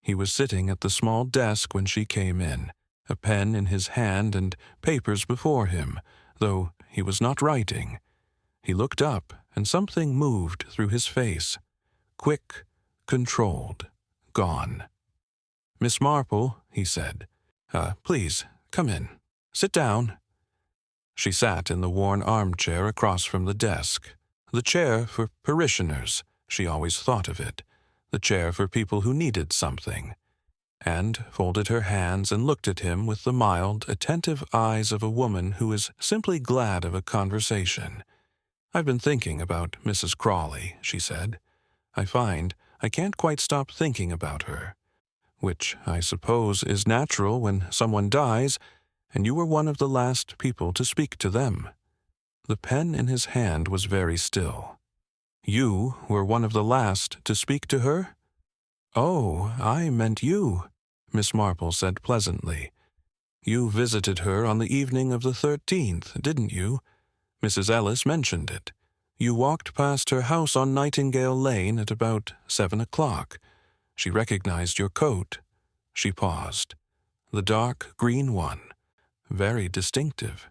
Speaker 1: He was sitting at the small desk when she came in, a pen in his hand and papers before him, though he was not writing. He looked up, and something moved through his face. Quick, controlled, gone. "Miss Marple," he said, "please, come in. Sit down." She sat in the worn armchair across from the desk. The chair for parishioners, she always thought of it. The chair for people who needed something. And folded her hands and looked at him with the mild, attentive eyes of a woman who is simply glad of a conversation. "I've been thinking about Mrs. Crawley," she said. "I find I can't quite stop thinking about her. Which, I suppose, is natural when someone dies, and you were one of the last people to speak to them." The pen in his hand was very still. "You were one of the last to speak to her?" "Oh, I meant you," Miss Marple said pleasantly. "You visited her on the evening of the 13th, didn't you? Mrs. Ellis mentioned it. You walked past her house on Nightingale Lane at about 7 o'clock. She recognized your coat." She paused. "The dark green one. Very distinctive."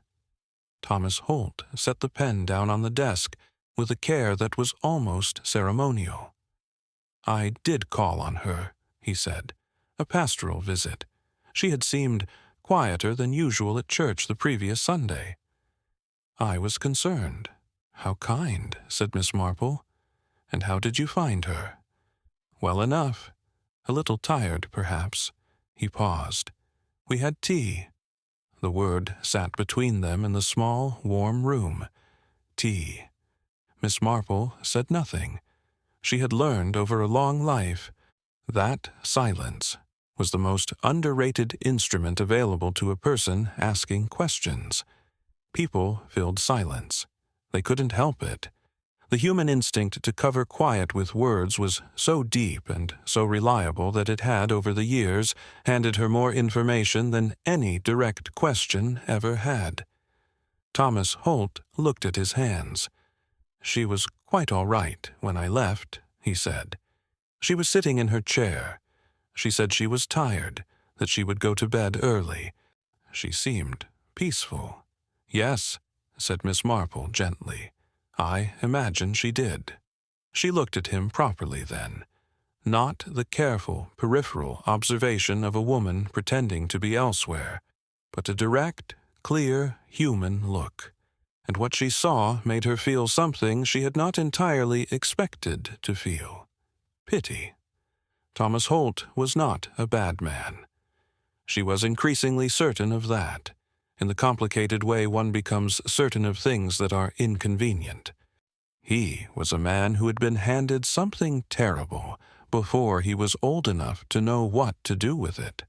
Speaker 1: Thomas Holt set the pen down on the desk with a care that was almost ceremonial. "I did call on her," he said. "A pastoral visit. She had seemed quieter than usual at church the previous Sunday." I was concerned. "How kind," said Miss Marple. "And how did you find her?" "Well enough. A little tired, perhaps." He paused. "We had tea." The word sat between them in the small, warm room. Tea. Miss Marple said nothing. She had learned over a long life that silence was the most underrated instrument available to a person asking questions. People filled silence. They couldn't help it. The human instinct to cover quiet with words was so deep and so reliable that it had, over the years, handed her more information than any direct question ever had. Thomas Holt looked at his hands. "She was quite all right when I left," he said. "She was sitting in her chair. She said she was tired, that she would go to bed early. She seemed peaceful." "Yes," said Miss Marple gently. "I imagine she did." She looked at him properly then. Not the careful, peripheral observation of a woman pretending to be elsewhere, but a direct, clear, human look. And what she saw made her feel something she had not entirely expected to feel. Pity. Thomas Holt was not a bad man. She was increasingly certain of that. In the complicated way one becomes certain of things that are inconvenient. He was a man who had been handed something terrible before he was old enough to know what to do with it,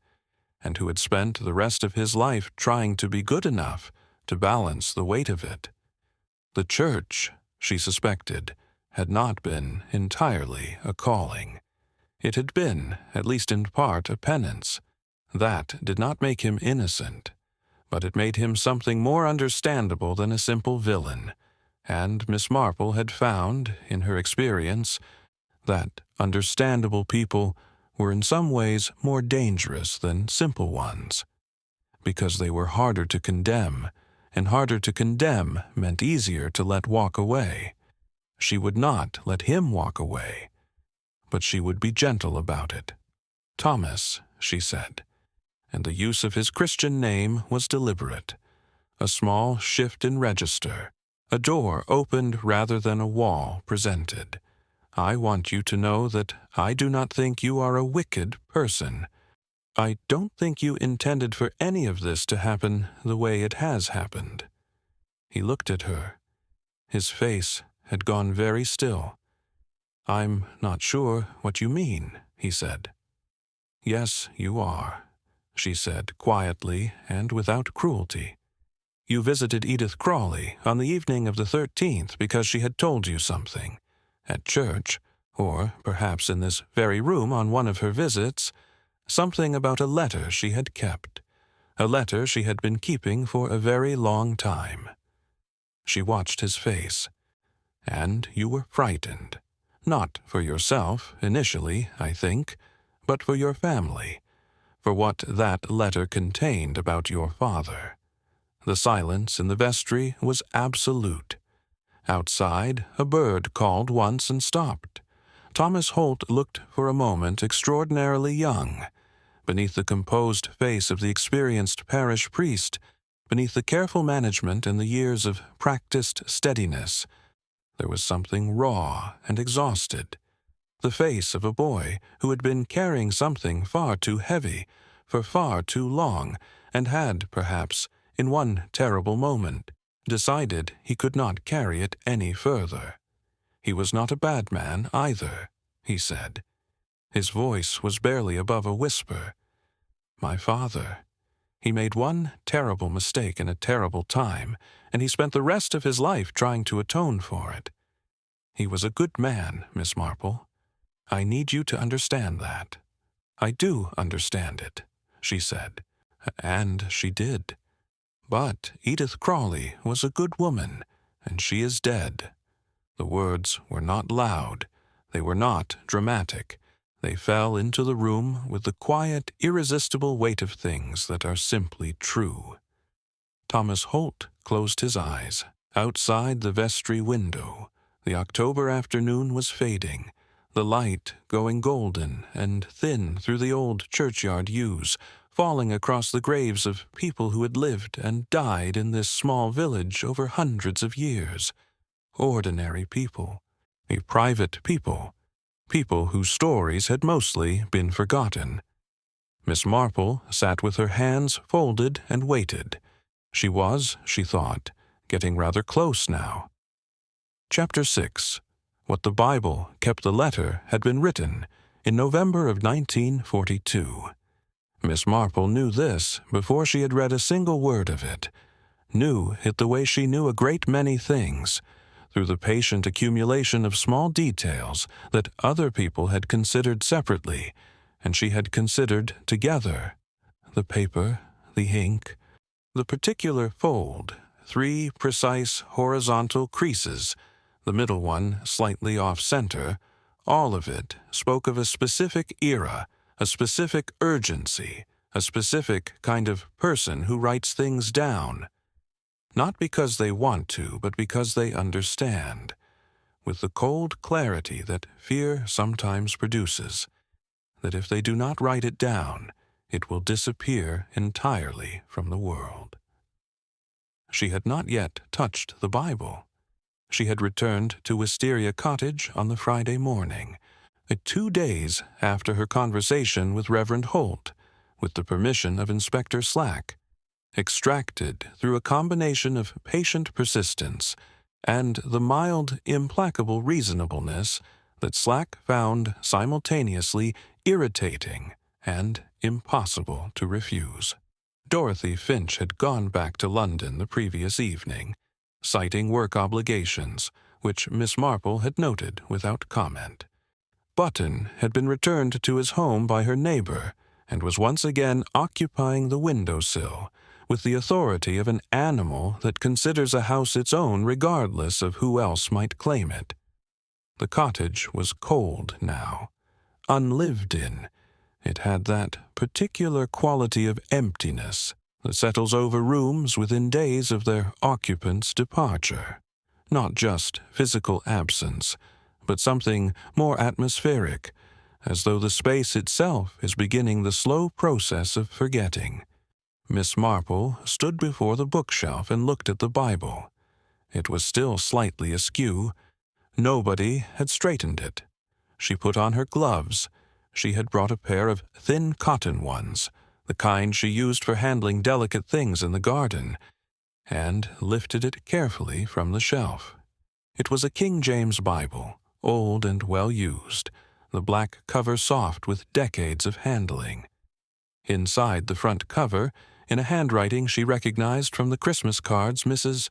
Speaker 1: and who had spent the rest of his life trying to be good enough to balance the weight of it. The church, she suspected, had not been entirely a calling. It had been, at least in part, a penance. That did not make him innocent, but it made him something more understandable than a simple villain, and Miss Marple had found, in her experience, that understandable people were in some ways more dangerous than simple ones, because they were harder to condemn, and harder to condemn meant easier to let walk away. She would not let him walk away, but she would be gentle about it. "Thomas," she said, and the use of his Christian name was deliberate. A small shift in register, a door opened rather than a wall presented. I want you to know that I do not think you are a wicked person. I don't think you intended for any of this to happen the way it has happened." He looked at her. His face had gone very still. "I'm not sure what you mean," he said. "Yes, you are," she said quietly and without cruelty. "You visited Edith Crawley on the evening of the 13th because she had told you something. At church, or perhaps in this very room on one of her visits, something about a letter she had kept, a letter she had been keeping for a very long time." She watched his face. "And you were frightened. Not for yourself, initially, I think, but for your family, for what that letter contained about your father." The silence in the vestry was absolute. Outside, a bird called once and stopped. Thomas Holt looked for a moment extraordinarily young. Beneath the composed face of the experienced parish priest, beneath the careful management and the years of practiced steadiness, there was something raw and exhausted. The face of a boy who had been carrying something far too heavy for far too long and had, perhaps, in one terrible moment, decided he could not carry it any further. He was not a bad man either, he said. His voice was barely above a whisper. "My father. He made one terrible mistake in a terrible time, and he spent the rest of his life trying to atone for it. He was a good man, Miss Marple. I need you to understand that." "I do understand it," she said. And she did. "But Edith Crawley was a good woman, and she is dead." The words were not loud. They were not dramatic. They fell into the room with the quiet, irresistible weight of things that are simply true. Thomas Holt closed his eyes. Outside the vestry window, the October afternoon was fading, the light going golden and thin through the old churchyard yews, falling across the graves of people who had lived and died in this small village over hundreds of years. Ordinary people, a private people, people whose stories had mostly been forgotten. Miss Marple sat with her hands folded and waited. She was, she thought, getting rather close now. Chapter 6. What the Bible Kept the Letter had been written in November of 1942. Miss Marple knew this before she had read a single word of it, knew it the way she knew a great many things, through the patient accumulation of small details that other people had considered separately, and she had considered together. The paper, the ink, the particular fold, 3 precise horizontal creases, the middle one slightly off-center, all of it spoke of a specific era, a specific urgency, a specific kind of person who writes things down. Not because they want to, but because they understand, with the cold clarity that fear sometimes produces, that if they do not write it down, it will disappear entirely from the world. She had not yet touched the Bible. She had returned to Wisteria Cottage on the Friday morning, 2 days after her conversation with Reverend Holt, with the permission of Inspector Slack, extracted through a combination of patient persistence and the mild, implacable reasonableness that Slack found simultaneously irritating and impossible to refuse. Dorothy Finch had gone back to London the previous evening, citing work obligations, which Miss Marple had noted without comment. Button had been returned to his home by her neighbor and was once again occupying the window-sill, with the authority of an animal that considers a house its own regardless of who else might claim it. The cottage was cold now, unlived in. It had that particular quality of emptiness that settles over rooms within days of their occupant's departure. Not just physical absence, but something more atmospheric, as though the space itself is beginning the slow process of forgetting. Miss Marple stood before the bookshelf and looked at the Bible. It was still slightly askew, Nobody had straightened it. She put on her gloves. She had brought a pair of thin cotton ones, the kind she used for handling delicate things in the garden, and lifted it carefully from the shelf. It was a King James Bible, old and well used, the black cover soft with decades of handling. Inside the front cover, in a handwriting she recognized from the Christmas cards Mrs.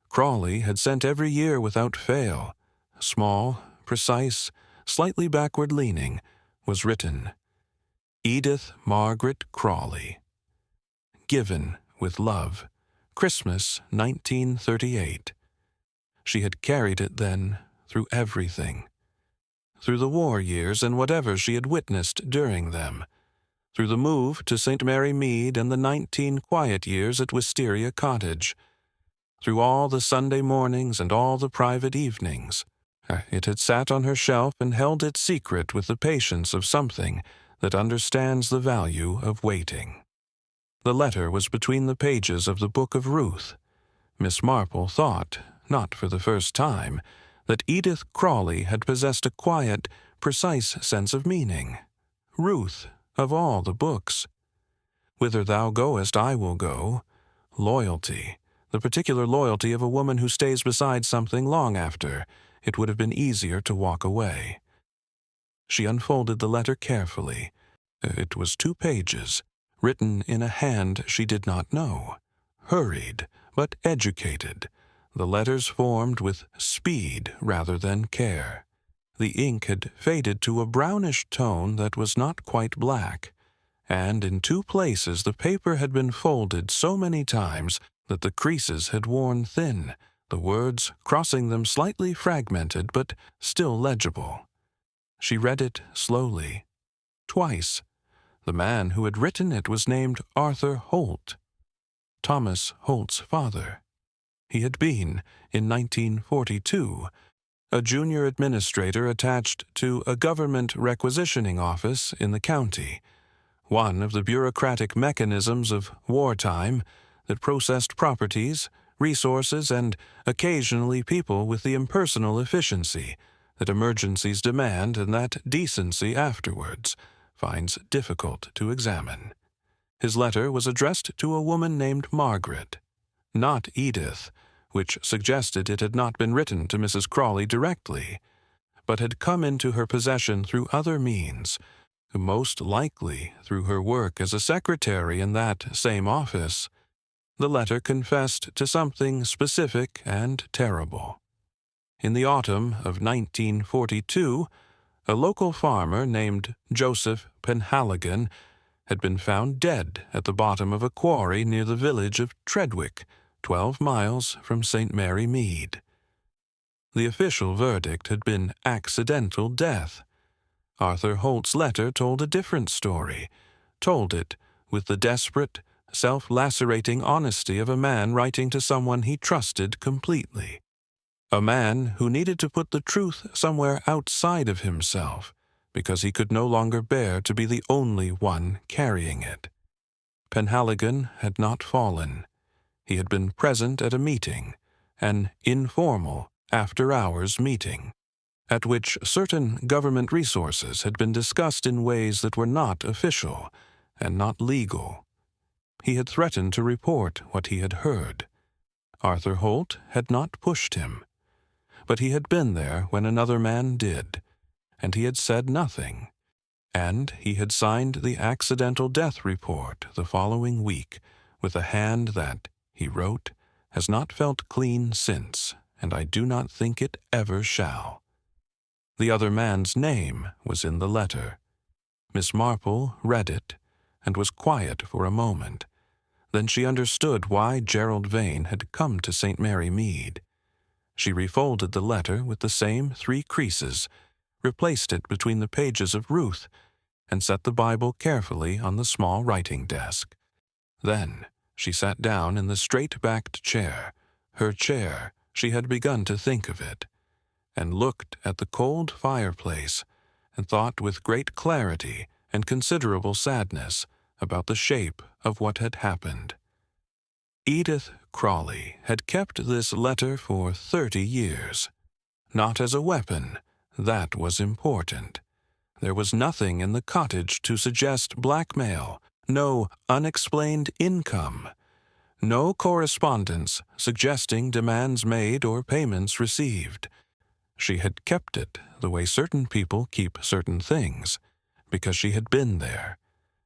Speaker 1: Crawley had sent every year without fail, small, precise, slightly backward-leaning, was written, Edith Margaret Crawley. Given with love, Christmas 1938. She had carried it then through everything. Through the war years and whatever she had witnessed during them. Through the move to St. Mary Mead and the 19 quiet years at Wisteria Cottage. Through all the Sunday mornings and all the private evenings. It had sat on her shelf and held its secret with the patience of something that understands the value of waiting. The letter was between the pages of the Book of Ruth. Miss Marple thought, not for the first time, that Edith Crawley had possessed a quiet, precise sense of meaning. Ruth, of all the books. Whither thou goest, I will go. Loyalty, the particular loyalty of a woman who stays beside something long after it would have been easier to walk away. She unfolded the letter carefully. It was 2 pages, written in a hand she did not know. Hurried, but educated. The letters formed with speed rather than care. The ink had faded to a brownish tone that was not quite black, and in 2 places the paper had been folded so many times that the creases had worn thin, the words crossing them slightly fragmented but still legible. She read it slowly. Twice. The man who had written it was named Arthur Holt, Thomas Holt's father. He had been, in 1942, a junior administrator attached to a government requisitioning office in the county, one of the bureaucratic mechanisms of wartime that processed properties, resources, and occasionally people with the impersonal efficiency that emergencies demand and that decency afterwards finds difficult to examine. His letter was addressed to a woman named Margaret, not Edith, which suggested it had not been written to Mrs. Crawley directly, but had come into her possession through other means, most likely through her work as a secretary in that same office. The letter confessed to something specific and terrible. In the autumn of 1942, a local farmer named Joseph Penhaligon had been found dead at the bottom of a quarry near the village of Treadwick, 12 miles from St. Mary Mead. The official verdict had been accidental death. Arthur Holt's letter told a different story, told it with the desperate, self-lacerating honesty of a man writing to someone he trusted completely. A man who needed to put the truth somewhere outside of himself because he could no longer bear to be the only one carrying it. Penhaligon had not fallen. He had been present at a meeting, an informal, after-hours meeting, at which certain government resources had been discussed in ways that were not official and not legal. He had threatened to report what he had heard. Arthur Holt had not pushed him, but he had been there when another man did, and he had said nothing, and he had signed the accidental death report the following week with a hand that, he wrote, has not felt clean since, and I do not think it ever shall. The other man's name was in the letter. Miss Marple read it, and was quiet for a moment. Then she understood why Gerald Vane had come to St. Mary Mead. She refolded the letter with the same 3 creases, replaced it between the pages of Ruth, and set the Bible carefully on the small writing desk. Then she sat down in the straight-backed chair, her chair, she had begun to think of it, and looked at the cold fireplace, and thought with great clarity and considerable sadness about the shape of what had happened. Edith Crawley had kept this letter for 30 years. not as a weapon. That was important. There was nothing in the cottage to suggest blackmail, no unexplained income, no correspondence suggesting demands made or payments received. She had kept it the way certain people keep certain things, because she had been there,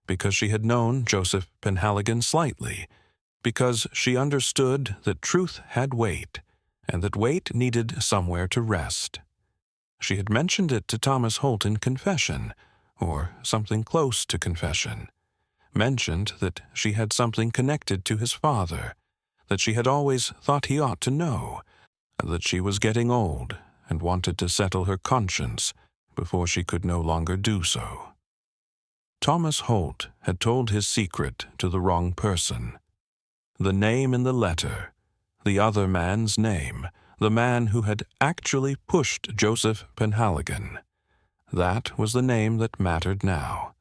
Speaker 1: because she had known Joseph Penhaligon slightly, because she understood that truth had weight, and that weight needed somewhere to rest. She had mentioned it to Thomas Holt in confession, or something close to confession, mentioned that she had something connected to his father, that she had always thought he ought to know, that she was getting old and wanted to settle her conscience before she could no longer do so. Thomas Holt had told his secret to the wrong person. The name in the letter, the other man's name, the man who had actually pushed Joseph Penhaligon, that was the name that mattered now.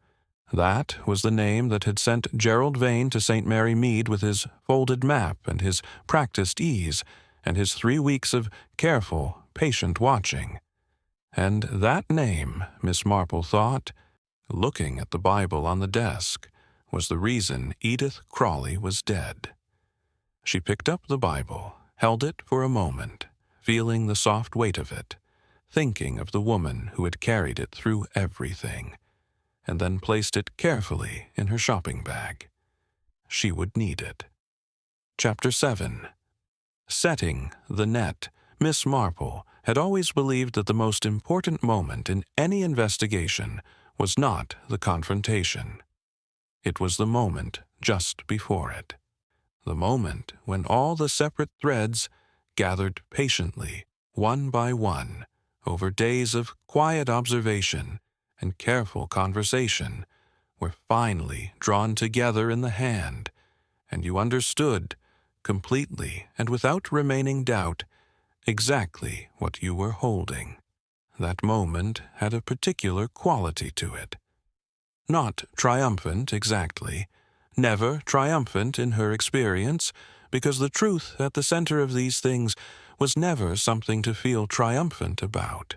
Speaker 1: That was the name that had sent Gerald Vane to St. Mary Mead with his folded map and his practiced ease and his 3 weeks of careful, patient watching. And that name, Miss Marple thought, looking at the Bible on the desk, was the reason Edith Crawley was dead. She picked up the Bible, held it for a moment, feeling the soft weight of it, thinking of the woman who had carried it through everything, and then placed it carefully in her shopping bag. She would need it. Chapter 7. Setting the net. Miss Marple had always believed that the most important moment in any investigation was not the confrontation. It was the moment just before it. The moment when all the separate threads, gathered patiently, one by one, over days of quiet observation and careful conversation, were finally drawn together in the hand, and you understood, completely and without remaining doubt, exactly what you were holding. That moment had a particular quality to it. Not triumphant exactly, never triumphant in her experience, because the truth at the center of these things was never something to feel triumphant about.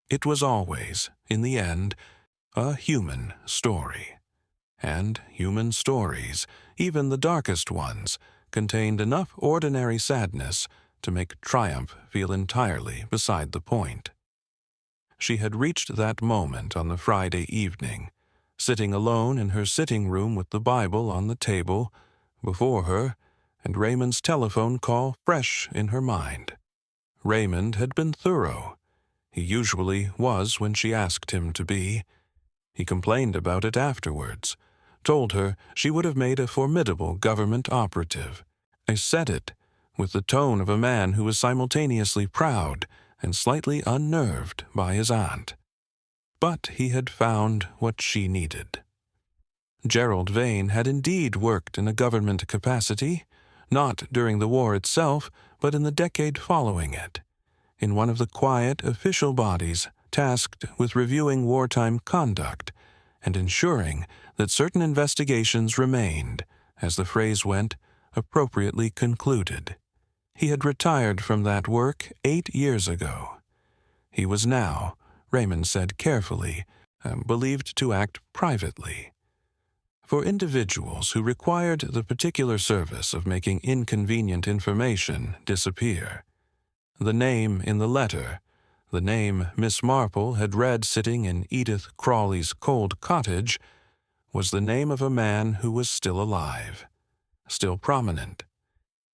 Speaker 1: It was always, in the end, a human story. And human stories, even the darkest ones, contained enough ordinary sadness to make triumph feel entirely beside the point. She had reached that moment on the Friday evening, sitting alone in her sitting room with the Bible on the table before her and Raymond's telephone call fresh in her mind. Raymond had been thorough. He usually was when she asked him to be. He complained about it afterwards, told her she would have made a formidable government operative. I said it with the tone of a man who was simultaneously proud and slightly unnerved by his aunt. But he had found what she needed. Gerald Vane had indeed worked in a government capacity, not during the war itself, but in the decade following it, in one of the quiet official bodies tasked with reviewing wartime conduct and ensuring that certain investigations remained, as the phrase went, appropriately concluded. He had retired from that work 8 years ago. He was now, Raymond said carefully, believed to act privately. For individuals who required the particular service of making inconvenient information disappear. The name in the letter, the name Miss Marple had read sitting in Edith Crawley's cold cottage, was the name of a man who was still alive, still prominent,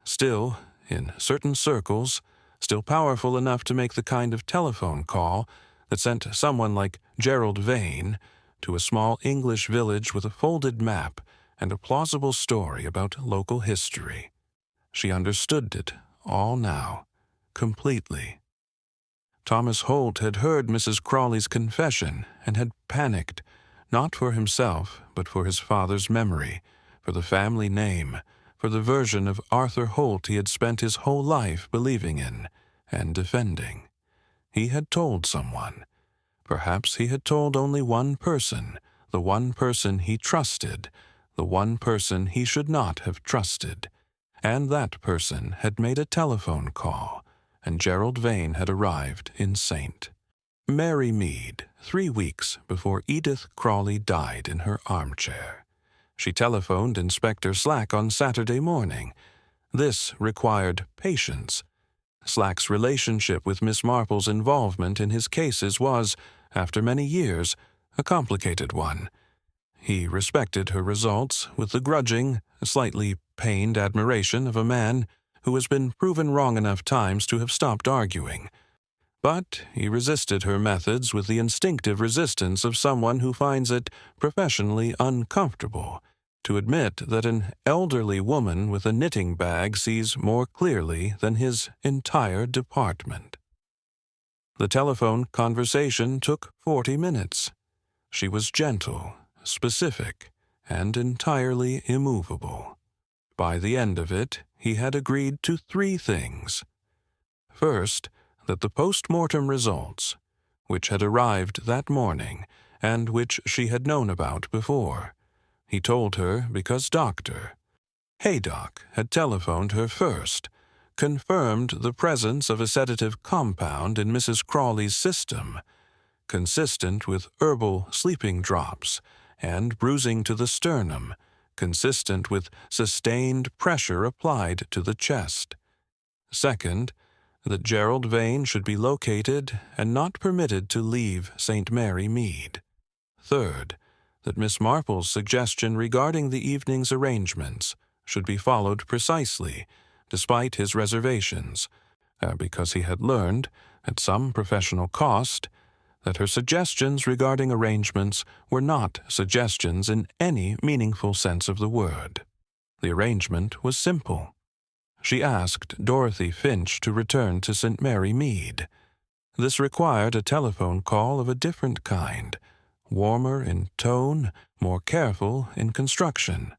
Speaker 1: still, in certain circles, still powerful enough to make the kind of telephone call that sent someone like Gerald Vane to a small English village with a folded map and a plausible story about local history. She understood it all now, completely. Thomas Holt had heard Mrs. Crawley's confession and had panicked, not for himself, but for his father's memory, for the family name, for the version of Arthur Holt he had spent his whole life believing in and defending. He had told someone. Perhaps he had told only one person, the one person he trusted, the one person he should not have trusted, and that person had made a telephone call, and Gerald Vane had arrived in St. Mary Mead 3 weeks before Edith Crawley died in her armchair. She telephoned Inspector Slack on Saturday morning. This required patience. Slack's relationship with Miss Marple's involvement in his cases was, after many years, a complicated one. He respected her results with the grudging, slightly pained admiration of a man who has been proven wrong enough times to have stopped arguing. But he resisted her methods with the instinctive resistance of someone who finds it professionally uncomfortable to admit that an elderly woman with a knitting bag sees more clearly than his entire department. The telephone conversation took 40 minutes. She was gentle, specific, and entirely immovable. By the end of it, he had agreed to 3 things. First, that the post-mortem results, which had arrived that morning and which she had known about before, he told her because Dr. Haydock had telephoned her first, confirmed the presence of a sedative compound in Mrs. Crawley's system, consistent with herbal sleeping drops and bruising to the sternum, consistent with sustained pressure applied to the chest. Second, that Gerald Vane should be located and not permitted to leave St. Mary Mead. Third, that Miss Marple's suggestion regarding the evening's arrangements should be followed precisely, despite his reservations, because he had learned, at some professional cost, that her suggestions regarding arrangements were not suggestions in any meaningful sense of the word. The arrangement was simple. She asked Dorothy Finch to return to St. Mary Mead. This required a telephone call of a different kind, warmer in tone, more careful in construction.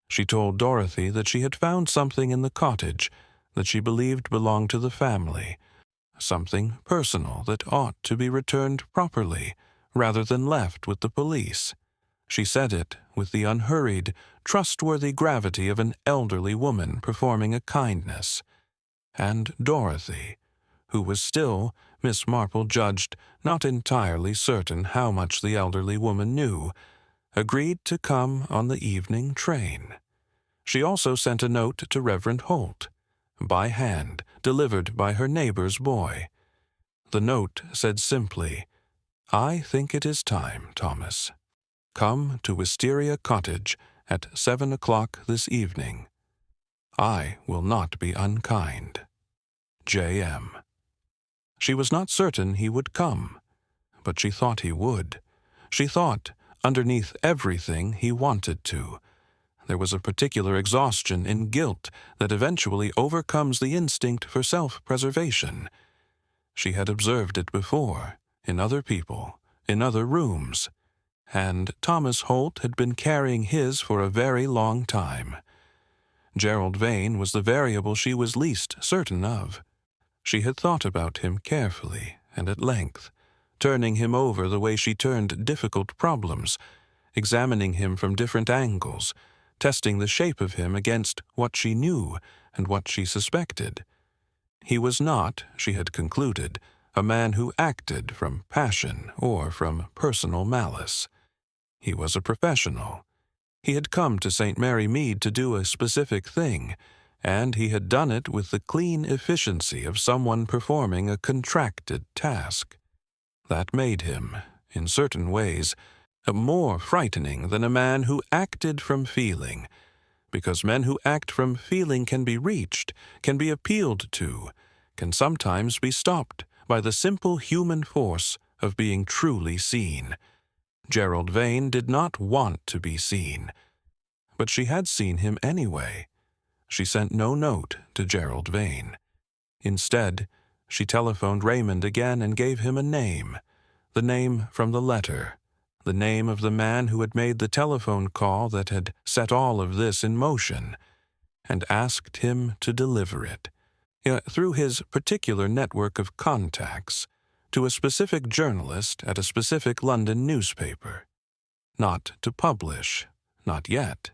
Speaker 1: She told Dorothy that she had found something in the cottage that she believed belonged to the family, something personal that ought to be returned properly rather than left with the police. She said it with the unhurried, trustworthy gravity of an elderly woman performing a kindness. And Dorothy, who was still, Miss Marple judged, not entirely certain how much the elderly woman knew, agreed to come on the evening train. She also sent a note to Reverend Holt, by hand, delivered by her neighbor's boy. The note said simply, "I think it is time, Thomas. Come to Wisteria Cottage at 7 o'clock this evening. I will not be unkind. J.M." She was not certain he would come, but she thought he would. She thought, underneath everything, he wanted to. There was a particular exhaustion in guilt that eventually overcomes the instinct for self-preservation. She had observed it before, in other people, in other rooms, and Thomas Holt had been carrying his for a very long time. Gerald Vane was the variable she was least certain of. She had thought about him carefully and at length, turning him over the way she turned difficult problems, examining him from different angles, testing the shape of him against what she knew and what she suspected. He was not, she had concluded, a man who acted from passion or from personal malice. He was a professional. He had come to St. Mary Mead to do a specific thing, and he had done it with the clean efficiency of someone performing a contracted task. That made him, in certain ways, more frightening than a man who acted from feeling, because men who act from feeling can be reached, can be appealed to, can sometimes be stopped by the simple human force of being truly seen. Gerald Vane did not want to be seen, but she had seen him anyway. She sent no note to Gerald Vane. Instead, she telephoned Raymond again and gave him a name, the name from the letter, the name of the man who had made the telephone call that had set all of this in motion, and asked him to deliver it, through his particular network of contacts, to a specific journalist at a specific London newspaper. Not to publish, not yet,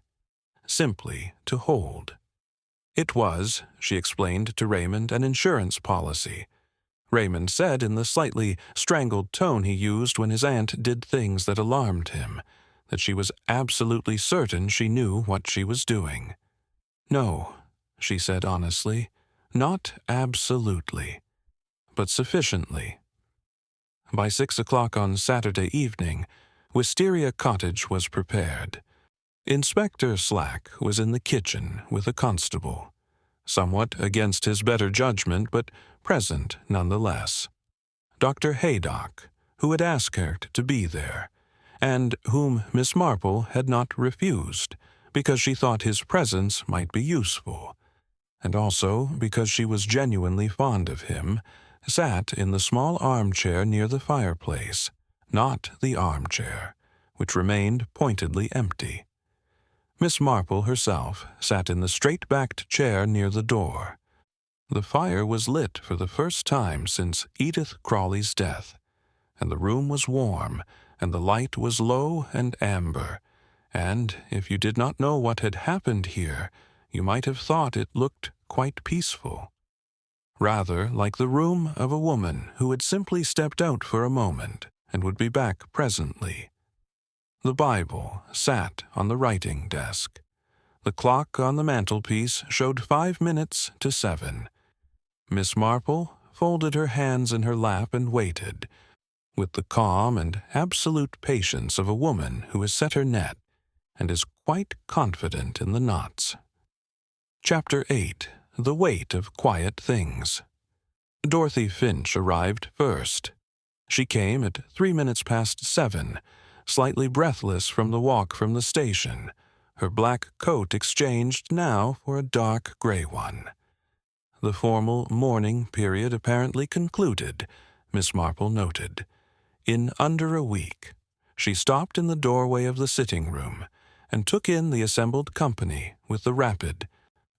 Speaker 1: simply to hold. It was, she explained to Raymond, an insurance policy. Raymond said in the slightly strangled tone he used when his aunt did things that alarmed him, that she was absolutely certain she knew what she was doing. "No," she said honestly, "not absolutely, but sufficiently." By 6 o'clock on Saturday evening, Wisteria Cottage was prepared. Inspector Slack was in the kitchen with a constable, somewhat against his better judgment, but present nonetheless. Dr. Haydock, who had asked her to be there, and whom Miss Marple had not refused, because she thought his presence might be useful, and also because she was genuinely fond of him, sat in the small armchair near the fireplace, not the armchair, which remained pointedly empty. Miss Marple herself sat in the straight-backed chair near the door. The fire was lit for the first time since Edith Crawley's death, and the room was warm, and the light was low and amber, and if you did not know what had happened here, you might have thought it looked quite peaceful. Rather like the room of a woman who had simply stepped out for a moment and would be back presently. The Bible sat on the writing desk. The clock on the mantelpiece showed 5 minutes to 7. Miss Marple folded her hands in her lap and waited, with the calm and absolute patience of a woman who has set her net and is quite confident in the knots. Chapter 8. The Weight of Quiet Things. Dorothy Finch arrived first. She came at 3 minutes past 7, slightly breathless from the walk from the station, her black coat exchanged now for a dark gray one. The formal mourning period apparently concluded, Miss Marple noted. In under a week, she stopped in the doorway of the sitting-room and took in the assembled company with the rapid,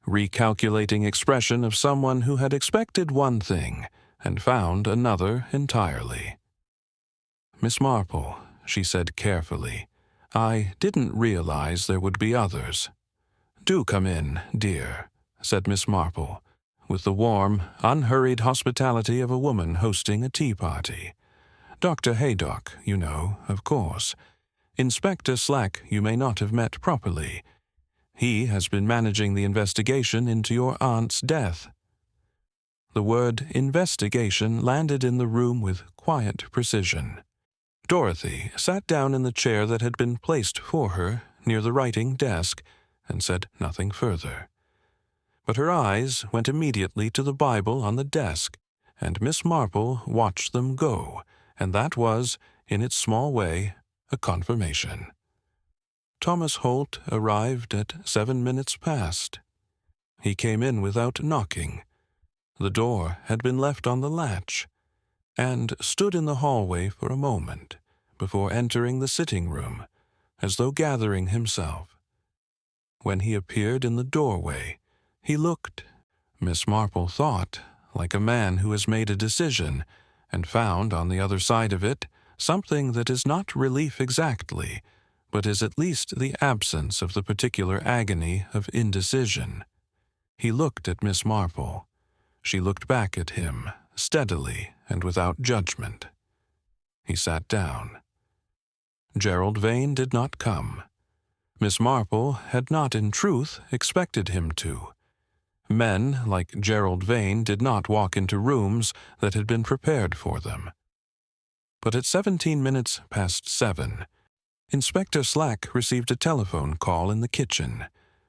Speaker 1: recalculating expression of someone who had expected one thing and found another entirely. "Miss Marple," she said carefully, "I didn't realize there would be others." "Do come in, dear," said Miss Marple, with the warm, unhurried hospitality of a woman hosting a tea party. "Dr. Haydock, you know, of course. Inspector Slack you may not have met properly. He has been managing the investigation into your aunt's death." The word investigation landed in the room with quiet precision. Dorothy sat down in the chair that had been placed for her near the writing desk and said nothing further. But her eyes went immediately to the Bible on the desk, and Miss Marple watched them go, and that was, in its small way, a confirmation. Thomas Holt arrived at 7 minutes past. He came in without knocking. The door had been left on the latch, and stood in the hallway for a moment before entering the sitting-room, as though gathering himself. When he appeared in the doorway, he looked, Miss Marple thought, like a man who has made a decision and found on the other side of it something that is not relief exactly, but is at least the absence of the particular agony of indecision. He looked at Miss Marple. She looked back at him, steadily and without judgment. He sat down. Gerald Vane did not come. Miss Marple had not in truth expected him to. Men like Gerald Vane did not walk into rooms that had been prepared for them. But at 17 minutes past 7, Inspector Slack received a telephone call in the kitchen.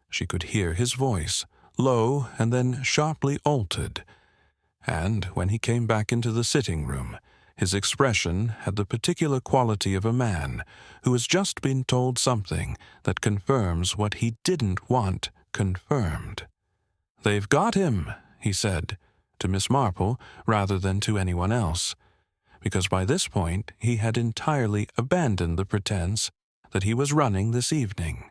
Speaker 1: She could hear his voice, low and then sharply altered, and when he came back into the sitting-room, his expression had the particular quality of a man who has just been told something that confirms what he didn't want confirmed. "They've got him," he said, to Miss Marple rather than to anyone else, because by this point he had entirely abandoned the pretense that he was running this evening.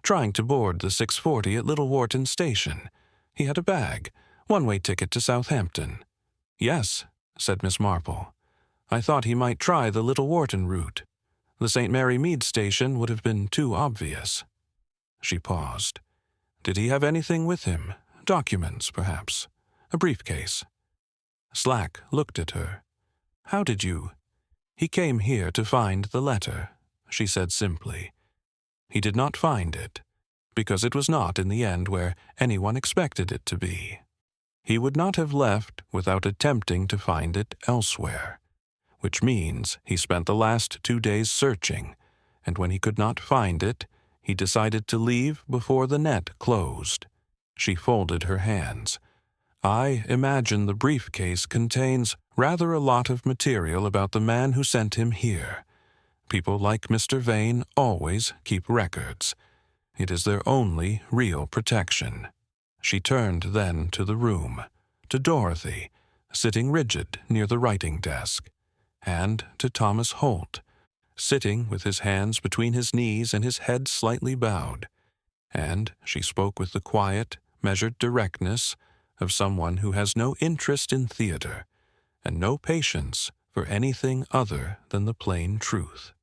Speaker 1: Trying to board the 6:40 at Little Wharton Station. He had a bag, one-way ticket to Southampton. "Yes," said Miss Marple. "I thought he might try the Little Wharton route. The St. Mary Mead station would have been too obvious." She paused. "Did he have anything with him? Documents, perhaps. A briefcase. Slack looked at her. How did you? He came here to find the letter, she said simply. He did not find it, because it was not in the end where anyone expected it to be. He would not have left without attempting to find it elsewhere, which means he spent the last 2 days searching, and when he could not find it, he decided to leave before the net closed. She folded her hands. I imagine the briefcase contains rather a lot of material about the man who sent him here. People like Mr. Vane always keep records. It is their only real protection. She turned then to the room, to Dorothy, sitting rigid near the writing desk, and to Thomas Holt, sitting with his hands between his knees and his head slightly bowed, and she spoke with the quiet, measured directness of someone who has no interest in theater and no patience for anything other than the plain truth.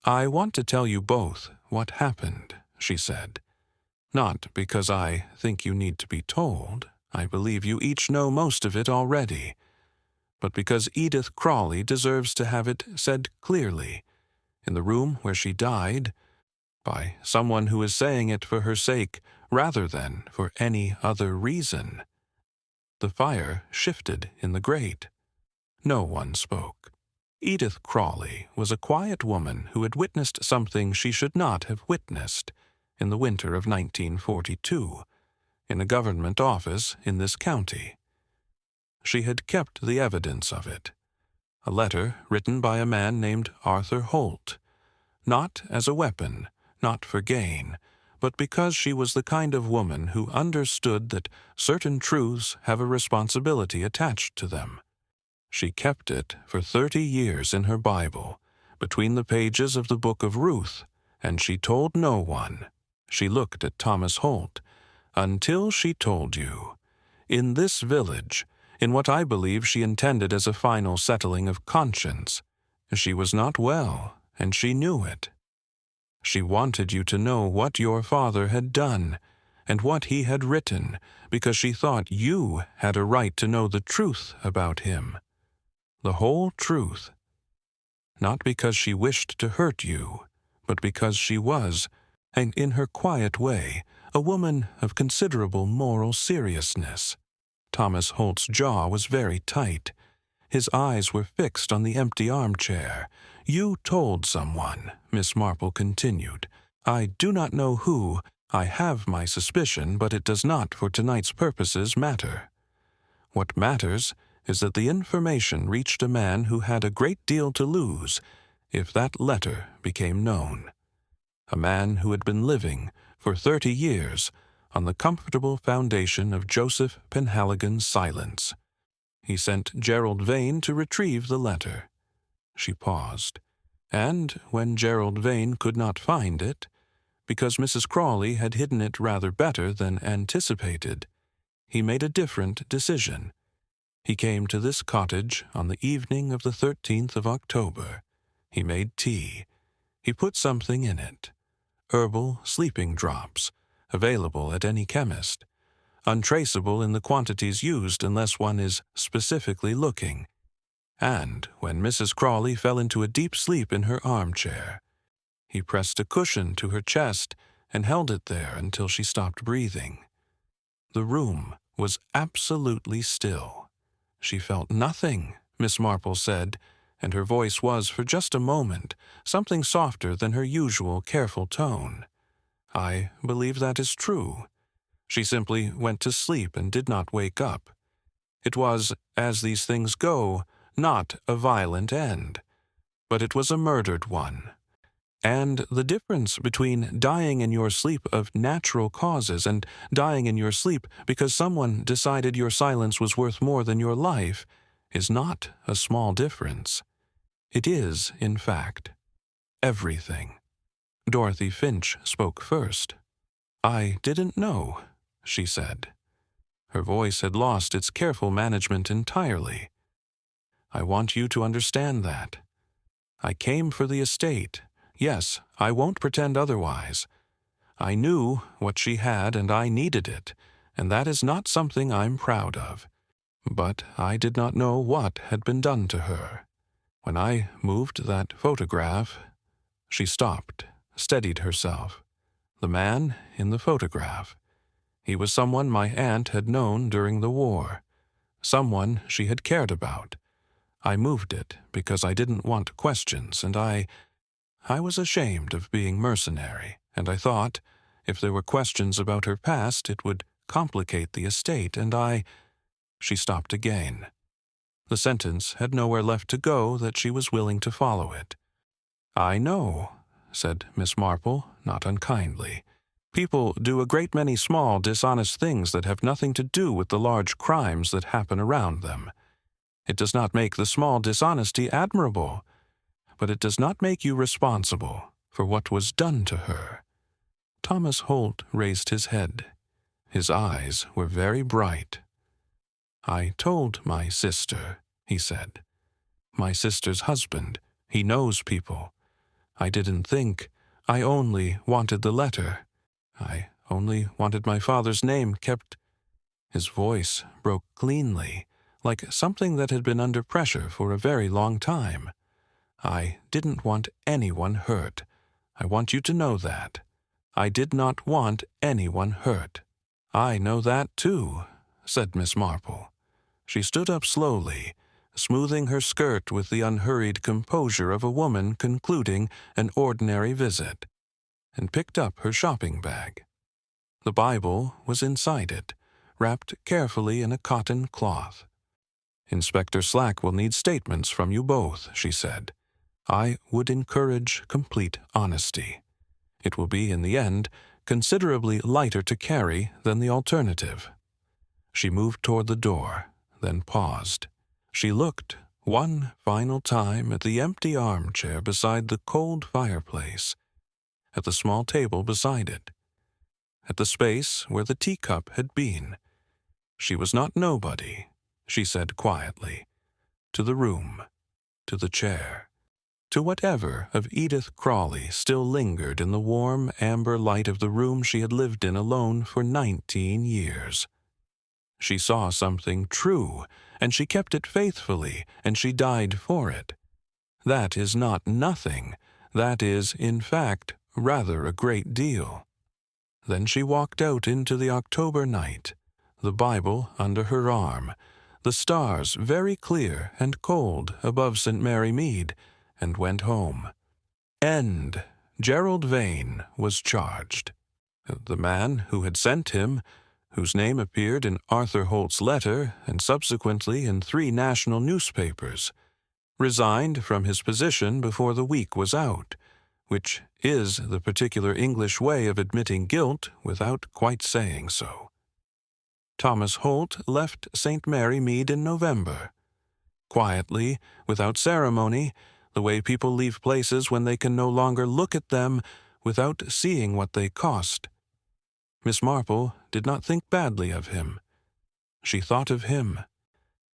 Speaker 1: I want to tell you both what happened, she said. Not because I think you need to be told. I believe you each know most of it already. But because Edith Crawley deserves to have it said clearly, in the room where she died, by someone who is saying it for her sake rather than for any other reason. The fire shifted in the grate. No one spoke. Edith Crawley was a quiet woman who had witnessed something she should not have witnessed in the winter of 1942, in a government office in this county. She had kept the evidence of it. A letter written by a man named Arthur Holt, not as a weapon, not for gain, but because she was the kind of woman who understood that certain truths have a responsibility attached to them. She kept it for 30 years in her Bible, between the pages of the book of Ruth, and she told no one. She looked at Thomas Holt, until she told you. In this village, in what I believe she intended as a final settling of conscience, she was not well, and she knew it. She wanted you to know what your father had done, and what he had written, because she thought you had a right to know the truth about him. The whole truth. Not because she wished to hurt you, but because she was, and in her quiet way, a woman of considerable moral seriousness. Thomas Holt's jaw was very tight. His eyes were fixed on the empty armchair. You told someone, Miss Marple continued. I do not know who. I have my suspicion, but it does not for tonight's purposes matter. What matters is that the information reached a man who had a great deal to lose if that letter became known. A man who had been living for 30 years on the comfortable foundation of Joseph Penhaligon's silence. He sent Gerald Vane to retrieve the letter. She paused, and when Gerald Vane could not find it, because Mrs. Crawley had hidden it rather better than anticipated, he made a different decision. He came to this cottage on the evening of the 13th of October. He made tea. He put something in it. Herbal sleeping drops, available at any chemist, untraceable in the quantities used unless one is specifically looking. And when Mrs. Crawley fell into a deep sleep in her armchair, he pressed a cushion to her chest and held it there until she stopped breathing. The room was absolutely still. She felt nothing, Miss Marple said, and her voice was, for just a moment, something softer than her usual careful tone. I believe that is true. She simply went to sleep and did not wake up. It was, as these things go, not a violent end, but it was a murdered one. And the difference between dying in your sleep of natural causes and dying in your sleep because someone decided your silence was worth more than your life is not a small difference. It is, in fact, everything. Dorothy Finch spoke first. I didn't know, she said. Her voice had lost its careful management entirely. I want you to understand that. I came for the estate. Yes, I won't pretend otherwise. I knew what she had and I needed it, and that is not something I'm proud of. But I did not know what had been done to her. When I moved that photograph—" She stopped, steadied herself. The man in the photograph. He was someone my aunt had known during the war, someone she had cared about. I moved it because I didn't want questions, and I was ashamed of being mercenary, and I thought, if there were questions about her past, it would complicate the estate, and She stopped again. The sentence had nowhere left to go that she was willing to follow it. "I know," said Miss Marple, not unkindly. "People do a great many small, dishonest things that have nothing to do with the large crimes that happen around them. It does not make the small dishonesty admirable, but it does not make you responsible for what was done to her." Thomas Holt raised his head. His eyes were very bright. "I told my sister," he said. "My sister's husband. He knows people. I didn't think. I only wanted the letter. I only wanted my father's name kept—" His voice broke cleanly, like something that had been under pressure for a very long time. "I didn't want anyone hurt. I want you to know that. I did not want anyone hurt." "I know that, too," said Miss Marple. She stood up slowly, smoothing her skirt with the unhurried composure of a woman concluding an ordinary visit, and picked up her shopping bag. The Bible was inside it, wrapped carefully in a cotton cloth. "Inspector Slack will need statements from you both," she said. "I would encourage complete honesty. It will be, in the end, considerably lighter to carry than the alternative." She moved toward the door, then paused. She looked one final time at the empty armchair beside the cold fireplace, at the small table beside it, at the space where the teacup had been. She was not nobody, she said quietly, to the room, to the chair, to whatever of Edith Crawley still lingered in the warm amber light of the room she had lived in alone for 19 years. She saw something true, and she kept it faithfully, and she died for it. That is not nothing. That is, in fact, rather a great deal. Then she walked out into the October night, the Bible under her arm, the stars very clear and cold above St. Mary Mead, and went home. End. Gerald Vane was charged. The man who had sent him, whose name appeared in Arthur Holt's letter and subsequently in 3 national newspapers, resigned from his position before the week was out, which is the particular English way of admitting guilt without quite saying so. Thomas Holt left St. Mary Mead in November. Quietly, without ceremony, the way people leave places when they can no longer look at them without seeing what they cost. Miss Marple did not think badly of him. She thought of him,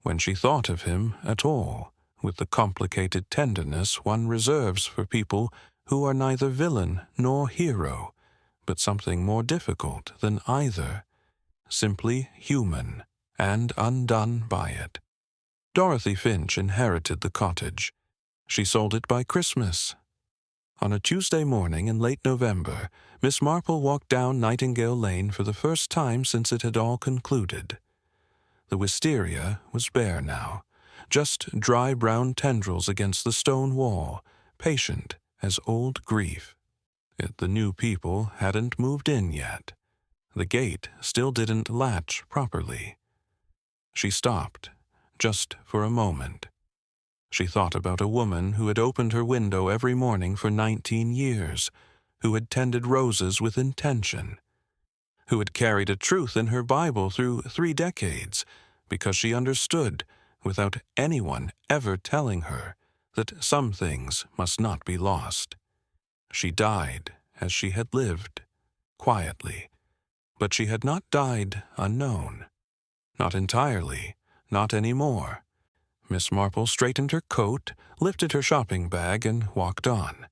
Speaker 1: when she thought of him at all, with the complicated tenderness one reserves for people who are neither villain nor hero, but something more difficult than either, simply human and undone by it. Dorothy Finch inherited the cottage. She sold it by Christmas. On a Tuesday morning in late November, Miss Marple walked down Nightingale Lane for the first time since it had all concluded. The wisteria was bare now, just dry brown tendrils against the stone wall, patient as old grief. The new people hadn't moved in yet. The gate still didn't latch properly. She stopped, just for a moment. She thought about a woman who had opened her window every morning for 19 years, who had tended roses with intention, who had carried a truth in her Bible through 3 decades, because she understood, without anyone ever telling her, that some things must not be lost. She died as she had lived, quietly, but she had not died unknown. Not entirely, not any more. Miss Marple straightened her coat, lifted her shopping bag, and walked on.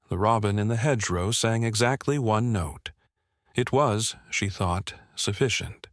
Speaker 1: The robin in the hedgerow sang exactly 1 note. It was, she thought, sufficient.